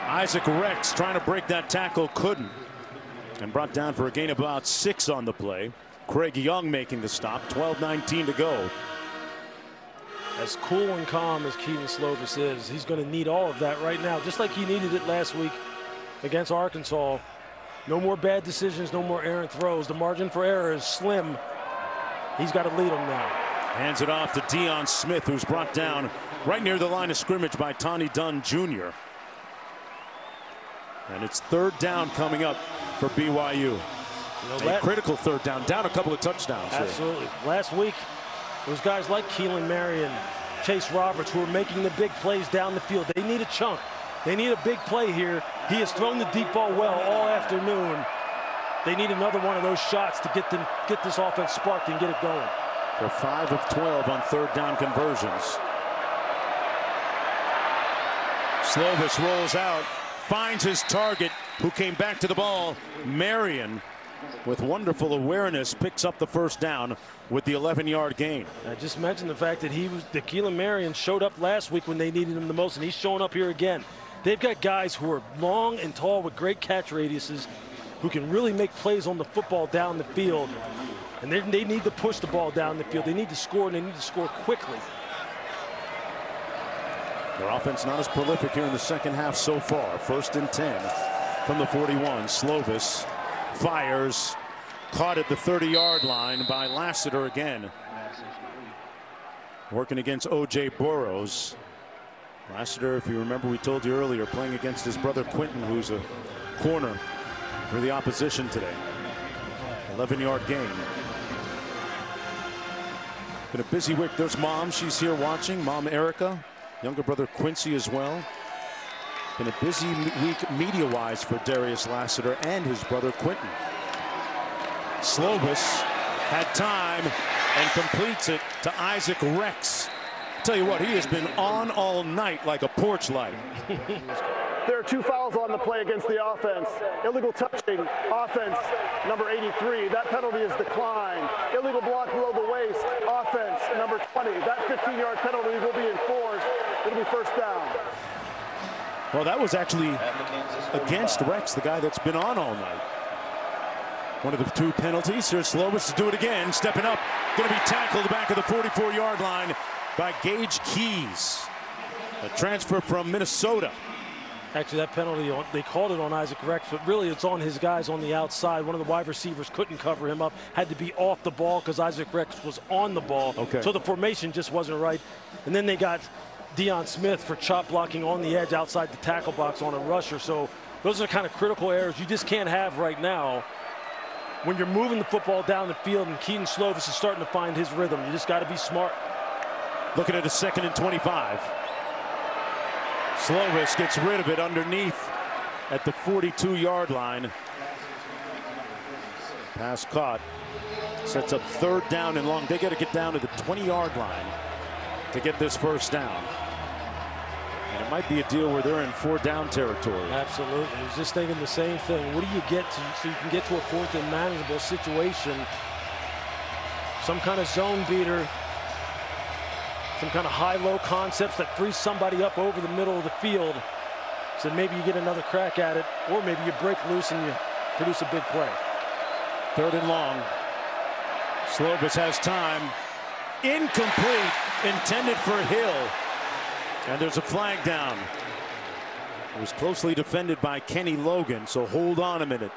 Isaac Rex trying to break that tackle. Couldn't. And brought down for a gain of about 6 on the play. Craig Young making the stop. 12:19 to go. As cool and calm as Keaton Slovis is, he's going to need all of that right now, just like he needed it last week against Arkansas. No more bad decisions, no more errant throws. The margin for error is slim. He's got to lead them now. Hands it off to Deion Smith, who's brought down right near the line of scrimmage by Tawny Dunn Jr. And it's 3rd down coming up for BYU. A critical 3rd down, down a couple of touchdowns. Absolutely. Last week, it was guys like Keelan Marion, Chase Roberts, who are making the big plays down the field. They need a chunk. They need a big play here. He has thrown the deep ball well all afternoon. They need another one of those shots to get this offense sparked and get it going. They're 5 of 12 on 3rd down conversions. Slovis rolls out, finds his target, who came back to the ball. Marion, with wonderful awareness, picks up the 1st down with the 11-yard gain. I just mentioned the fact that Keelan Marion showed up last week when they needed him the most, and he's showing up here again. They've got guys who are long and tall with great catch radiuses who can really make plays on the football down the field. And they need to push the ball down the field. They need to score, and they need to score quickly. Their offense not as prolific here in the second half so far. 1st and 10 from the 41. Slovis fires, caught at the 30-yard line by Lassiter again. Working against O.J. Burrows. Lassiter, if you remember, we told you earlier, playing against his brother Quentin, who's a corner for the opposition today. 11-yard gain. Been a busy week. There's Mom. She's here watching. Mom Erica. Younger brother Quincy as well. Been a busy week media-wise for Darius Lassiter and his brother Quentin. Slovis had time and completes it to Isaac Rex. Tell you what, he has been on all night like a porch light. There are 2 fouls on the play against the offense. Illegal touching, offense, number 83. That penalty is declined. Illegal block below the waist, offense, number 20. That 15-yard penalty will be enforced. It'll be first down. Well, that was actually against Rex, the guy that's been on all night. One of the 2 penalties. Here's Slovis to do it again. Stepping up. Going to be tackled back of the 44-yard line by Gage Keys. A transfer from Minnesota. Actually, that penalty, they called it on Isaac Rex, but really it's on his guys on the outside. One of the wide receivers couldn't cover him up, had to be off the ball because Isaac Rex was on the ball. Okay. So the formation just wasn't right. And then they got Deion Smith for chop blocking on the edge outside the tackle box on a rusher. So those are kind of critical errors you just can't have right now when you're moving the football down the field and Keaton Slovis is starting to find his rhythm. You just got to be smart. Looking at a 2nd and 25. Slovis gets rid of it underneath at the 42-yard line. Pass caught. Sets up 3rd down and long. They got to get down to the 20-yard line to get this first down. And it might be a deal where they're in 4-down territory. Absolutely. I was just thinking the same thing. What do you get to so you can get to a 4th and manageable situation? Some kind of zone beater. Some kind of high-low concepts that frees somebody up over the middle of the field. So maybe you get another crack at it, or maybe you break loose and you produce a big play. 3rd and long. Slovis has time. Incomplete. Intended for Hill. And there's a flag down. It was closely defended by Kenny Logan, so hold on a minute.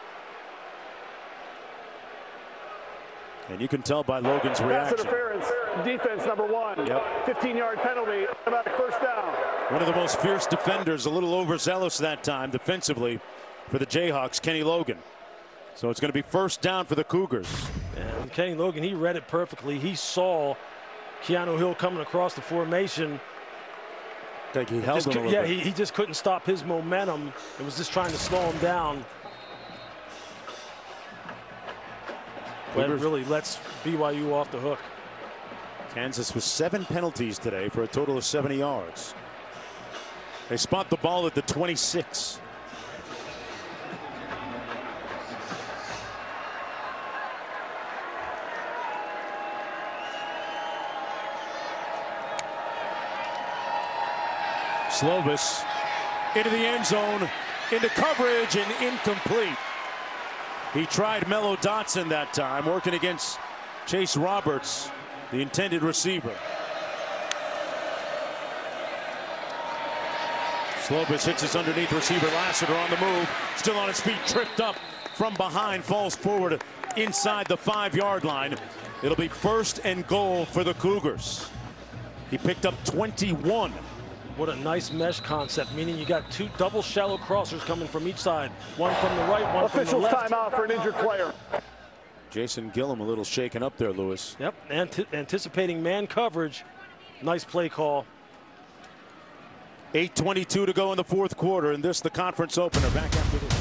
And you can tell by Logan's reaction. Pass interference, defense number 1. Yep. 15-yard penalty, automatic first down. One of the most fierce defenders, a little overzealous that time defensively for the Jayhawks, Kenny Logan. So it's going to be first down for the Cougars. And Kenny Logan, he read it perfectly. He saw Keanu Hill coming across the formation. I think he held him a little bit. He just couldn't stop his momentum. It was just trying to slow him down. But it really lets BYU off the hook. Kansas with 7 penalties today for a total of 70 yards. They spot the ball at the 26. Slovis into the end zone, into coverage, and incomplete. He tried Mello Dotson that time, working against Chase Roberts, the intended receiver. Slovis hits his underneath receiver. Lassiter on the move, still on his feet, tripped up from behind, falls forward inside the 5-yard line. It'll be 1st and goal for the Cougars. He picked up 21. What a nice mesh concept, meaning you got 2 double shallow crossers coming from each side. One from the right, one from the left. Officials timeout for an injured player. Jason Gillum a little shaken up there, Lewis. Yep, anticipating man coverage. Nice play call. 8:22 to go in the 4th quarter, and this the conference opener. Back after this.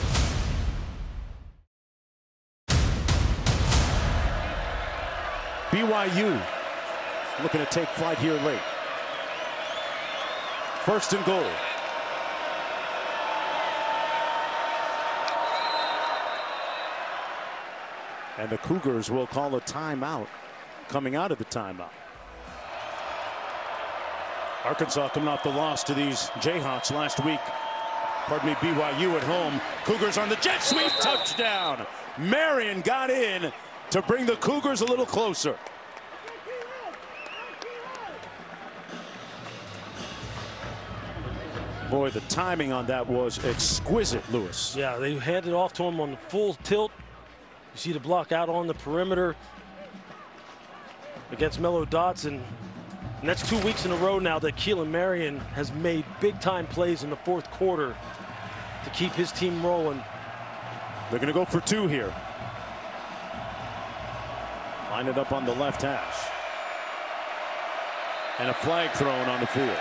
BYU looking to take flight here late. 1st and goal. And the Cougars will call a timeout coming out of the timeout. Arkansas coming off the loss to these Jayhawks last week. Pardon me, BYU at home. Cougars on the jet sweep, touchdown. Marion got in to bring the Cougars a little closer. Boy, the timing on that was exquisite, Lewis. Yeah, they handed off to him on the full tilt. You see the block out on the perimeter against Mello Dotson. And that's 2 weeks in a row now that Keelan Marion has made big-time plays in the 4th quarter to keep his team rolling. They're going to go for 2 here. Line it up on the left hash. And a flag thrown on the field.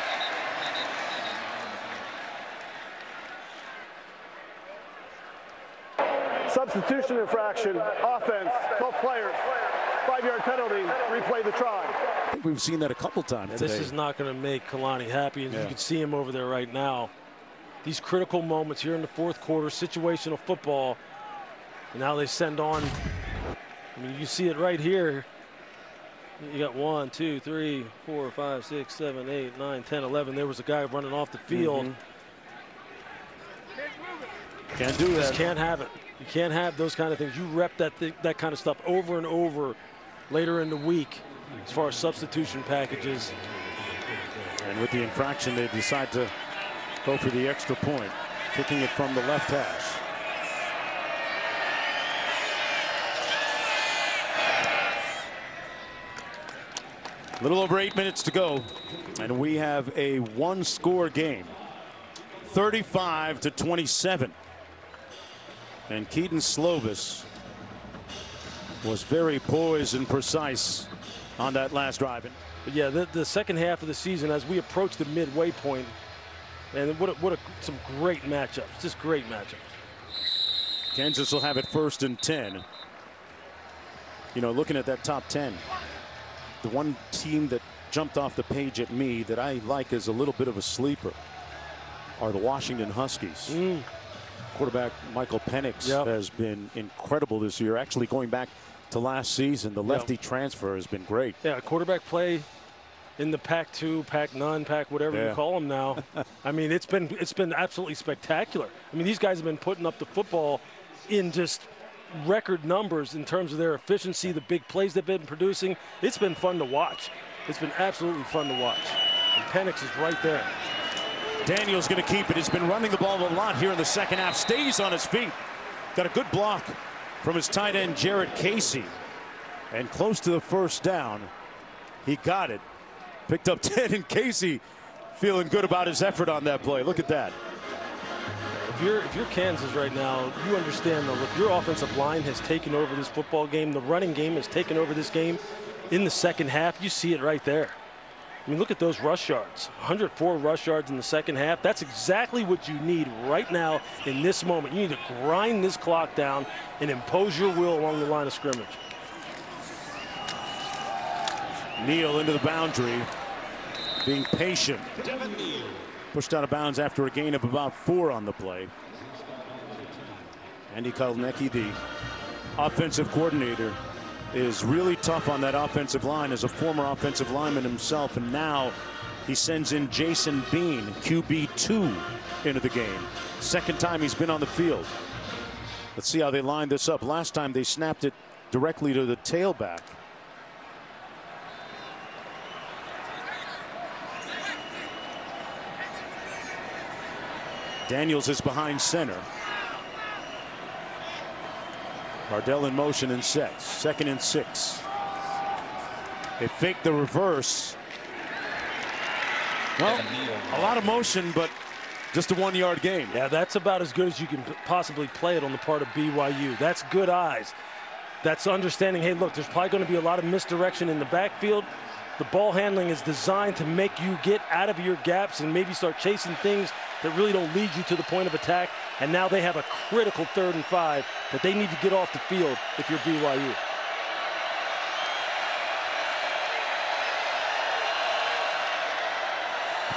Substitution infraction, offense, 12 players, 5-yard penalty, replay the try. I think we've seen that a couple times today. This is not going to make Kalani happy, and you can see him over there right now. These critical moments here in the fourth quarter, situational football, and now they send on. I mean, you see it right here. You got 1, 2, 3, 4, 5, 6, 7, 8, 9, 10, 11. There was a guy running off the field. Can't do that. Just can't have it. You can't have those kind of things. You rep that kind of stuff over and over later in the week as far as substitution packages. And with the infraction, they decide to go for the extra point, kicking it from the left hash. A little over 8 minutes to go, and we have a one-score game, 35-27. And Keaton Slovis was very poised and precise on that last drive. But yeah, the second half of the season, as we approach the midway point, and some great matchups, just great matchups. Kansas will have it 1st and 10. You know, looking at that top 10, the one team that jumped off the page at me that I like as a little bit of a sleeper are the Washington Huskies. Quarterback Michael Penix has been incredible this year. Actually, going back to last season, the lefty transfer has been great. Yeah, quarterback play in the Pac-2, Pac-9, Pac whatever you call them now. I mean, it's been absolutely spectacular. I mean, these guys have been putting up the football in just record numbers in terms of their efficiency, the big plays they've been producing. It's been fun to watch. It's been absolutely fun to watch. And Penix is right there. Daniels going to keep it. He's been running the ball a lot here in the second half. Stays on his feet. Got a good block from his tight end, Jared Casey. And close to the first down. He got it. Picked up 10, and Casey feeling good about his effort on that play. Look at that. If you're Kansas right now, you understand though, look, your offensive line has taken over this football game. The running game has taken over this game in the second half. You see it right there. I mean, look at those rush yards. 104 rush yards in the second half. That's exactly what you need right now in this moment. You need to grind this clock down and impose your will along the line of scrimmage. Neal into the boundary, being patient. Pushed out of bounds after a gain of about 4 on the play. Andy Kalnicki, the offensive coordinator, is really tough on that offensive line as a former offensive lineman himself, and now he sends in Jason Bean, QB2, into the game. Second time he's been on the field. Let's see how they line this up. Last time they snapped it directly to the tailback. Daniels is behind center. Cardell in motion and set. 2nd and 6. They fake the reverse. Well, a lot of motion, but just a 1-yard gain. Yeah, that's about as good as you can possibly play it on the part of BYU. That's good eyes. That's understanding, hey, look, there's probably going to be a lot of misdirection in the backfield. The ball handling is designed to make you get out of your gaps and maybe start chasing things that really don't lead you to the point of attack. And now they have a critical 3rd and 5 that they need to get off the field if you're BYU.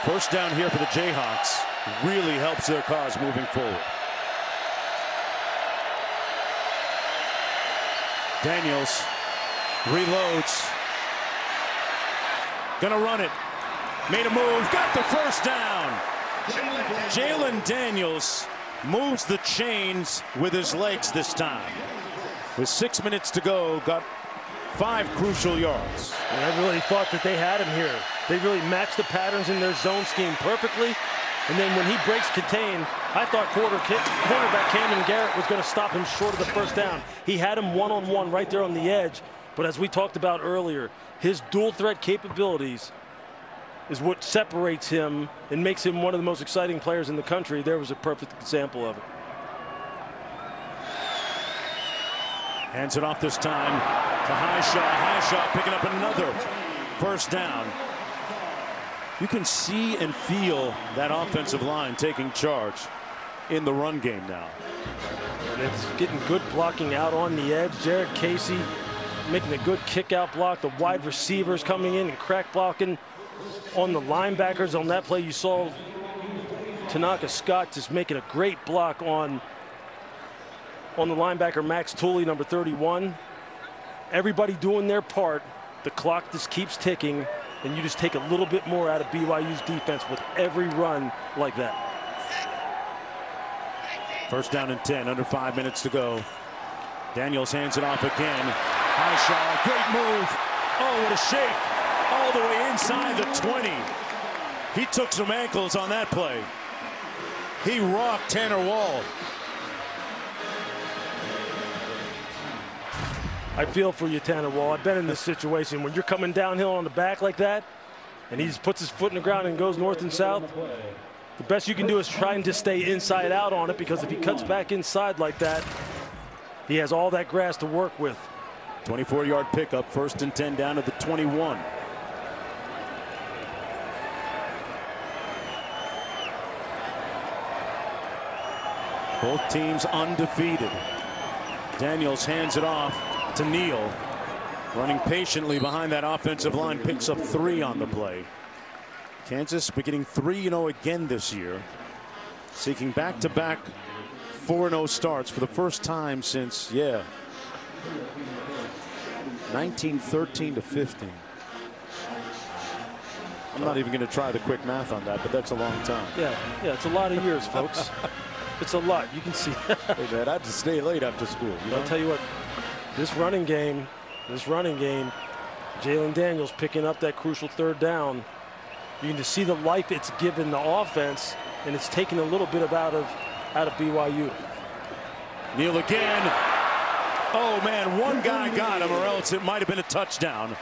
First down here for the Jayhawks really helps their cause moving forward. Daniels reloads. Gonna run it. Made a move. Got the first down. Jalen Daniels moves the chains with his legs this time. With 6 minutes to go, got 5 crucial yards. And I really thought that they had him here. They really matched the patterns in their zone scheme perfectly. And then when he breaks contain, I thought cornerback Camden Garrett was going to stop him short of the first down. He had him one-on-one right there on the edge. But as we talked about earlier, his dual threat capabilities is what separates him and makes him one of the most exciting players in the country. There was a perfect example of it. Hands it off this time to Highshaw. Highshaw picking up another first down. You can see and feel that offensive line taking charge in the run game now. And it's getting good blocking out on the edge. Jared Casey making a good kick out block. The wide receivers coming in and crack blocking on the linebackers. On that play, you saw Tanaka Scott just making a great block on the linebacker Max Tooley, number 31. Everybody doing their part. The clock just keeps ticking, and you just take a little bit more out of BYU's defense with every run like that. First down and 10, under 5 minutes to go. Daniels hands it off again. Highshaw, great move. Oh, what a shake. All the way inside the 20. He took some ankles on that play. He rocked Tanner Wall. I feel for you, Tanner Wall. I've been in this situation when you're coming downhill on the back like that, and he just puts his foot in the ground and goes north and south. The best you can do is try and just stay inside out on it, because if he cuts back inside like that, he has all that grass to work with. 24-yard pickup, first and 10 down to the 21. Both teams undefeated. Daniels hands it off to Neal. Running patiently behind that offensive line, picks up 3 on the play. Kansas beginning 3-0 again this year, seeking back-to-back 4-0 starts for the first time since 1913 to 15. I'm not even going to try the quick math on that, but that's a long time. Yeah, it's a lot of years, folks. It's a lot. You can see. Hey man, I had to stay late after school. I'll tell you what, this running game, Jalen Daniels picking up that crucial third down. You can just see the life it's given the offense, and it's taken a little bit out of BYU. Neal again. Oh man, one guy got him, or else it might have been a touchdown.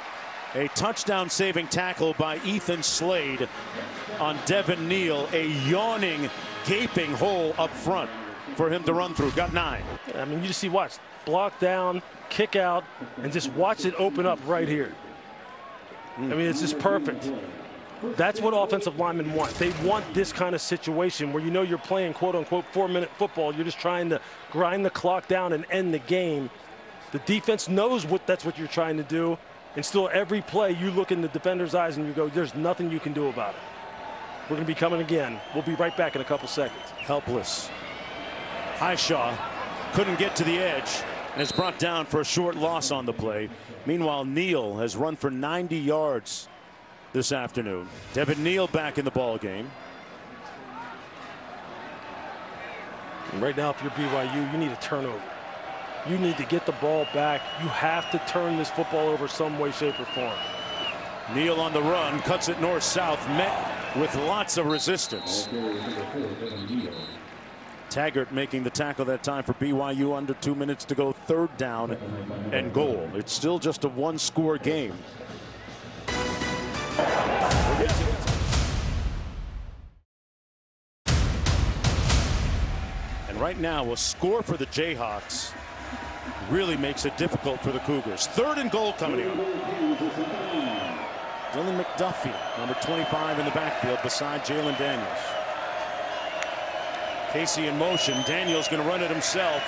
A touchdown saving tackle by Ethan Slade on Devin Neal. A yawning, gaping hole up front for him to run through. Got 9. I mean, you just see, watch, block down, kick out, and just watch it open up right here. I mean, it's just perfect. That's what offensive linemen want. They want this kind of situation where you know you're playing quote-unquote 4-minute football. You're just trying to grind the clock down and end the game. The defense knows that's what you're trying to do, and still every play you look in the defender's eyes and you go, there's nothing you can do about it. We're going to be coming again. We'll be right back in a couple seconds. Helpless. Highshaw couldn't get to the edge and is brought down for a short loss on the play. Meanwhile, Neal has run for 90 yards this afternoon. Devin Neal back in the ball game. And right now, if you're BYU, you need a turnover. You need to get the ball back. You have to turn this football over some way, shape, or form. Neal on the run, cuts it north-south, met with lots of resistance. Taggart making the tackle that time for BYU. Under 2 minutes to go, third down and goal. It's still just a one-score game. And right now, a score for the Jayhawks really makes it difficult for the Cougars. Third and goal coming up. Dylan McDuffie, number 25 in the backfield beside Jalen Daniels. Casey in motion. Daniels going to run it himself.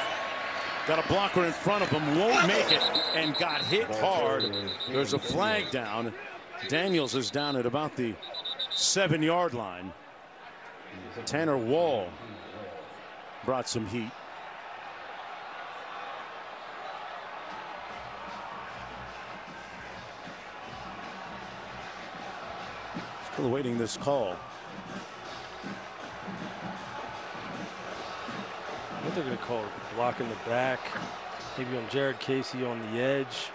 Got a blocker in front of him, won't make it, and got hit hard. There's a flag down. Daniels is down at about the 7-yard line. Tanner Wall brought some heat. Still awaiting this call. What they're going to call it, block in the back, maybe on Jared Casey on the edge.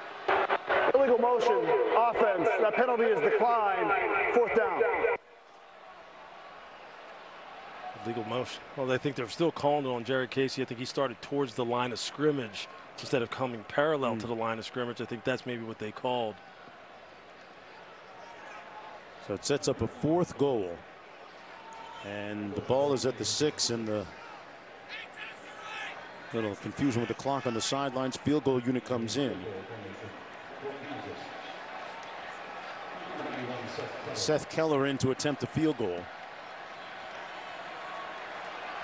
Illegal motion, offense. That penalty is declined. Fourth down. Illegal motion. Well, I think they're still calling it on Jared Casey. I think he started towards the line of scrimmage instead of coming parallel to the line of scrimmage. I think that's maybe what they called. So it sets up a fourth goal. And the ball is at the 6, and the little confusion with the clock on the sidelines. Field goal unit comes in. Seth Keller in to attempt a field goal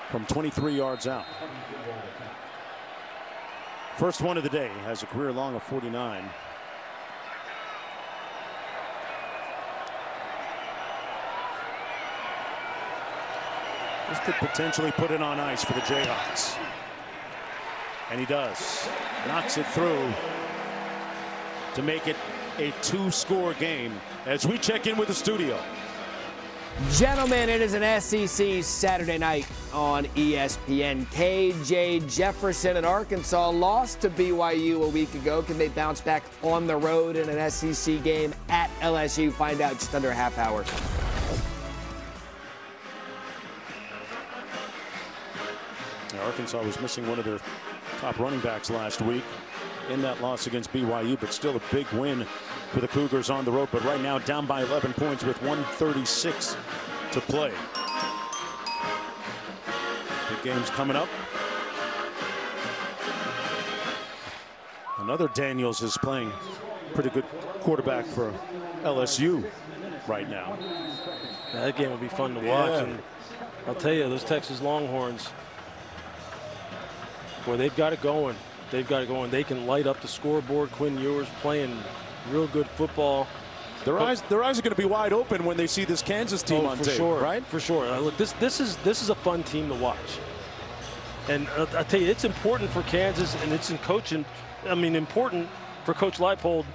from 23 yards out. First one of the day, has a career long of 49. This could potentially put it on ice for the Jayhawks. And he does. Knocks it through to make it a 2-score game as we check in with the studio. Gentlemen, it is an SEC Saturday night on ESPN. KJ Jefferson and Arkansas lost to BYU a week ago. Can they bounce back on the road in an SEC game at LSU? Find out just under a half hour. Arkansas was missing one of their top running backs last week in that loss against BYU, but still a big win for the Cougars on the road. But right now down by 11 points with 1:36 to play. Big game's coming up. Another Daniels is playing pretty good quarterback for LSU right now. That game will be fun to watch. And I'll tell you, those Texas Longhorns, boy, they've got it going. They've got it going. They can light up the scoreboard. Quinn Ewers playing real good football. Their eyes are going to be wide open when they see this Kansas team on tape, sure, right? For sure. Look, this is a fun team to watch. And I tell you, it's important for Kansas, and it's in coaching. I mean, important for Coach Leipold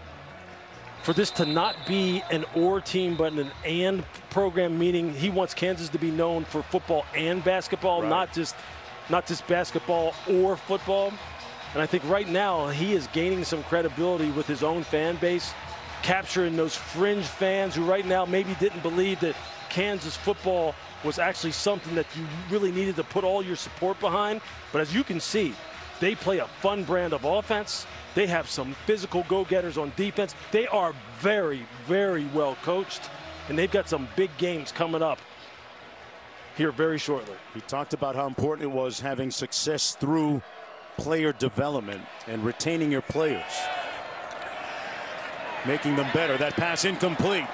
for this to not be an or team, but an and program. Meaning, he wants Kansas to be known for football and basketball, right. not just basketball or football. And I think right now he is gaining some credibility with his own fan base, capturing those fringe fans who right now maybe didn't believe that Kansas football was actually something that you really needed to put all your support behind. But as you can see, they play a fun brand of offense. They have some physical go-getters on defense. They are very, very well coached, and they've got some big games coming up here very shortly. He talked about how important it was having success through player development and retaining your players, making them better. That pass incomplete.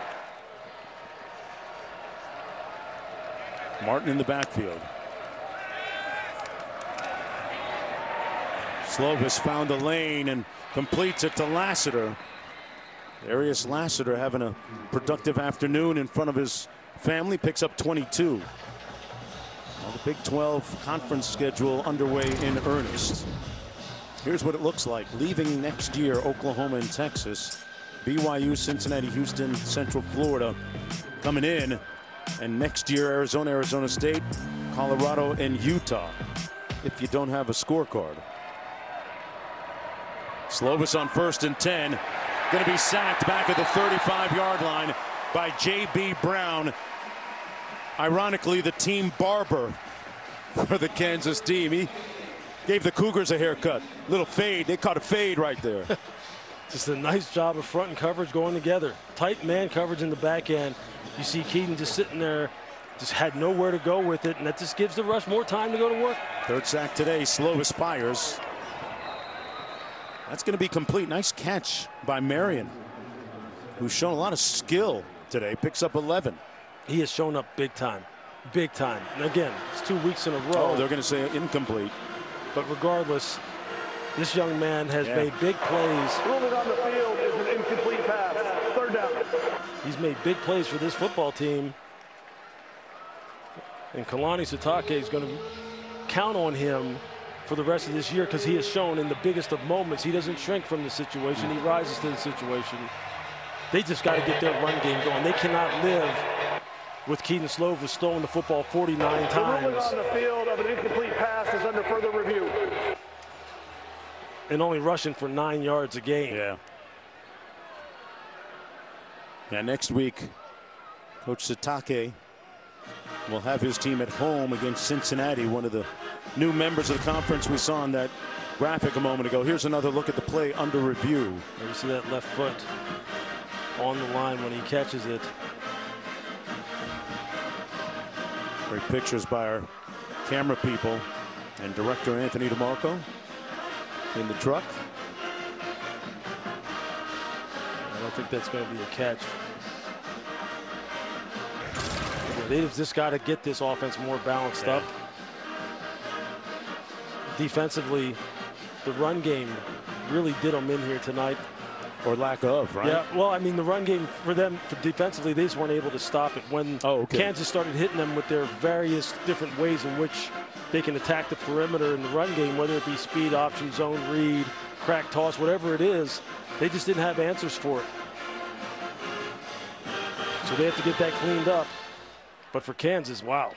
Martin in the backfield. Slovis found a lane and completes it to Lassiter. Darius Lassiter having a productive afternoon in front of his family, picks up 22. Well, the Big 12 conference schedule underway in earnest. Here's what it looks like. Leaving next year, Oklahoma and Texas. BYU, Cincinnati, Houston, Central Florida coming in. And next year, Arizona, Arizona State, Colorado, and Utah, if you don't have a scorecard. Slovis on 1st and 10. Going to be sacked back at the 35-yard line by J.B. Brown. Ironically, the team barber for the Kansas team. He gave the Cougars a haircut. Little fade. They caught a fade right there. Just a nice job of front and coverage going together. Tight man coverage in the back end. You see Keaton just sitting there, just had nowhere to go with it, and that just gives the rush more time to go to work. Third sack today. Slovis fires. That's going to be complete. Nice catch by Marion, who's shown a lot of skill today. Picks up 11. He has shown up big time. Big time. And again, it's 2 weeks in a row. Oh, they're going to say incomplete. But regardless, this young man has made big plays. Ruling on the field is an incomplete pass. Third down. He's made big plays for this football team. And Kalani Sitake is going to count on him for the rest of this year because he has shown in the biggest of moments he doesn't shrink from the situation. He rises to the situation. They just got to get their run game going. They cannot live with Keaton Slovis throwing the football 49 times. The ruling on the field of an incomplete pass is under further review. And only rushing for 9 yards a game. Yeah, next week, Coach Sitake will have his team at home against Cincinnati, one of the new members of the conference we saw in that graphic a moment ago. Here's another look at the play under review. You see that left foot on the line when he catches it. Great pictures by our camera people and director Anthony DeMarco in the truck. I don't think that's going to be a catch. They've just got to get this offense more balanced up. Defensively, the run game really did them in here tonight. Or lack of, right? Yeah, well, I mean, the run game for them, defensively, they just weren't able to stop it. When Kansas started hitting them with their various different ways in which they can attack the perimeter in the run game, whether it be speed, option, zone, read, crack toss, whatever it is, they just didn't have answers for it. So they have to get that cleaned up. But for Kansas, wow.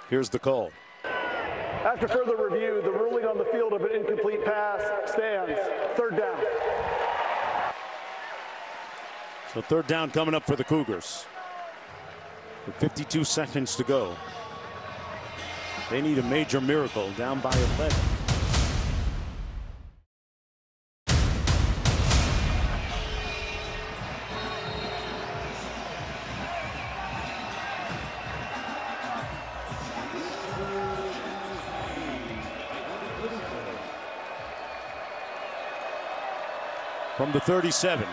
Here's the call. After further review, the ruling on the field of an incomplete pass stands. Third down. So third down coming up for the Cougars. With 52 seconds to go. They need a major miracle, down by 11. From the 37.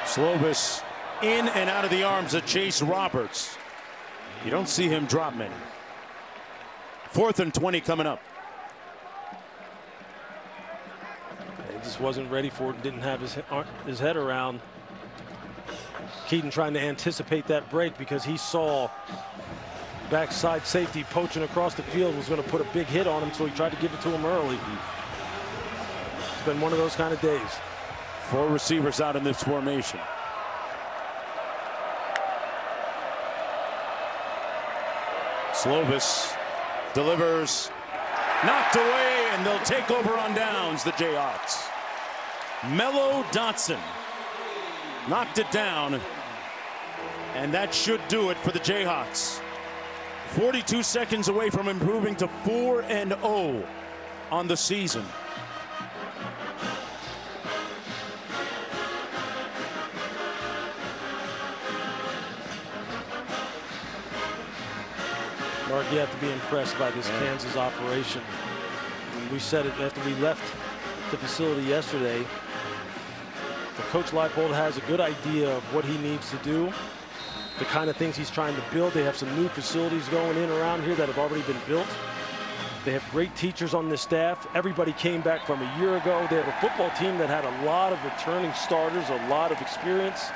Slovis in and out of the arms of Chase Roberts. You don't see him drop many. 4th and 20 coming up. He just wasn't ready for it, didn't have his head around. Keaton trying to anticipate that break because he saw backside safety poaching across the field, was going to put a big hit on him, so he tried to give it to him early. It's been one of those kind of days. 4 receivers out in this formation. Slovis delivers, knocked away, and they'll take over on downs, the Jayhawks. Mello Dotson knocked it down, and that should do it for the Jayhawks. 42 seconds away from improving to 4-0 on the season. Mark, you have to be impressed by this Kansas operation. We said it after we left the facility yesterday. The Coach Leipold has a good idea of what he needs to do, the kind of things he's trying to build. They have some new facilities going in around here that have already been built. They have great teachers on the staff. Everybody came back from a year ago. They have a football team that had a lot of returning starters, a lot of experience.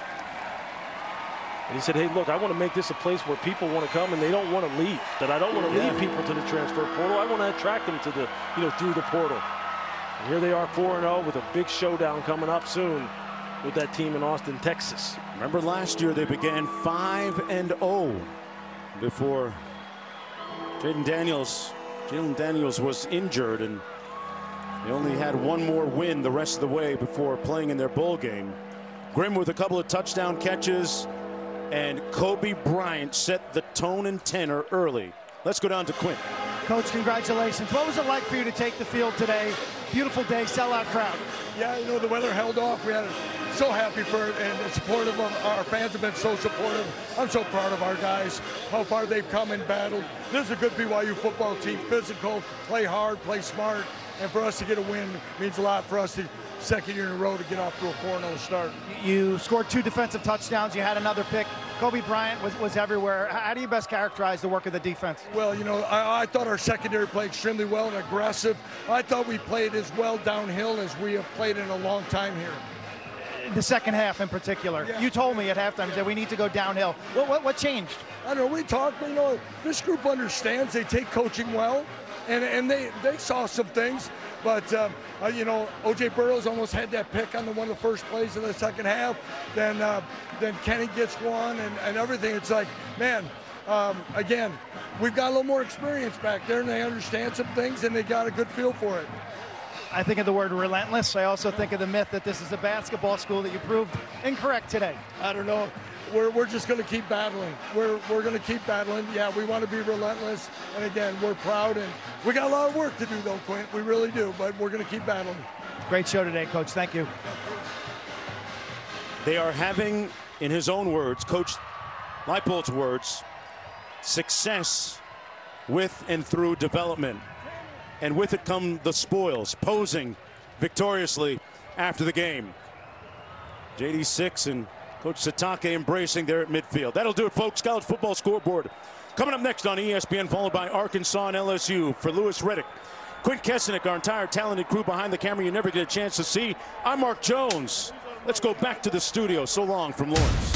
And he said, hey, look, I want to make this a place where people want to come and they don't want to leave. That I don't want to lead people to the transfer portal. I want to attract them to the, through the portal. And here they are 4-0 with a big showdown coming up soon with that team in Austin, Texas. Remember last year they began 5-0 before Jalen Daniels was injured, and they only had one more win the rest of the way before playing in their bowl game. Grimm with a couple of touchdown catches, and Kobe Bryant set the tone and tenor early. Let's go down to Quinn. Coach, congratulations. What was it like for you to take the field today? Beautiful day, sellout crowd. Yeah, the weather held off. We had so happy for it, and supportive of our fans have been so supportive. I'm so proud of our guys, how far they've come and battled. This is a good BYU football team, physical, play hard, play smart, and for us to get a win means a lot for us to second year in a row to get off to a 4-0 start. You scored 2 defensive touchdowns. You had another pick. Kobe Bryant was everywhere. How do you best characterize the work of the defense? Well, I thought our secondary played extremely well and aggressive. I thought we played as well downhill as we have played in a long time here. The second half in particular. Yeah. You told me at halftime that we need to go downhill. What changed? I don't know. We talked, but this group understands. They take coaching well, and they saw some things. But, O.J. Burroughs almost had that pick on one of the first plays of the second half. Then Kenny gets one and everything. It's like, man, again, we've got a little more experience back there, and they understand some things, and they got a good feel for it. I think of the word relentless. I also think of the myth that this is a basketball school that you proved incorrect today. I don't know. We're just going to keep battling. We're going to keep battling. Yeah, we want to be relentless. And again, we're proud, and we got a lot of work to do, though, Quint. We really do, but we're going to keep battling. Great show today, Coach. Thank you. They are having, in his own words, Coach Leipold's words, success with and through development. And with it come the spoils, posing victoriously after the game. JD Six and Coach Satake embracing there at midfield. That'll do it, folks. College football scoreboard coming up next on ESPN, followed by Arkansas and LSU. For Lewis Riddick, Quint Kessenich, our entire talented crew behind the camera you never get a chance to see, I'm Mark Jones. Let's go back to the studio. So long from Lawrence.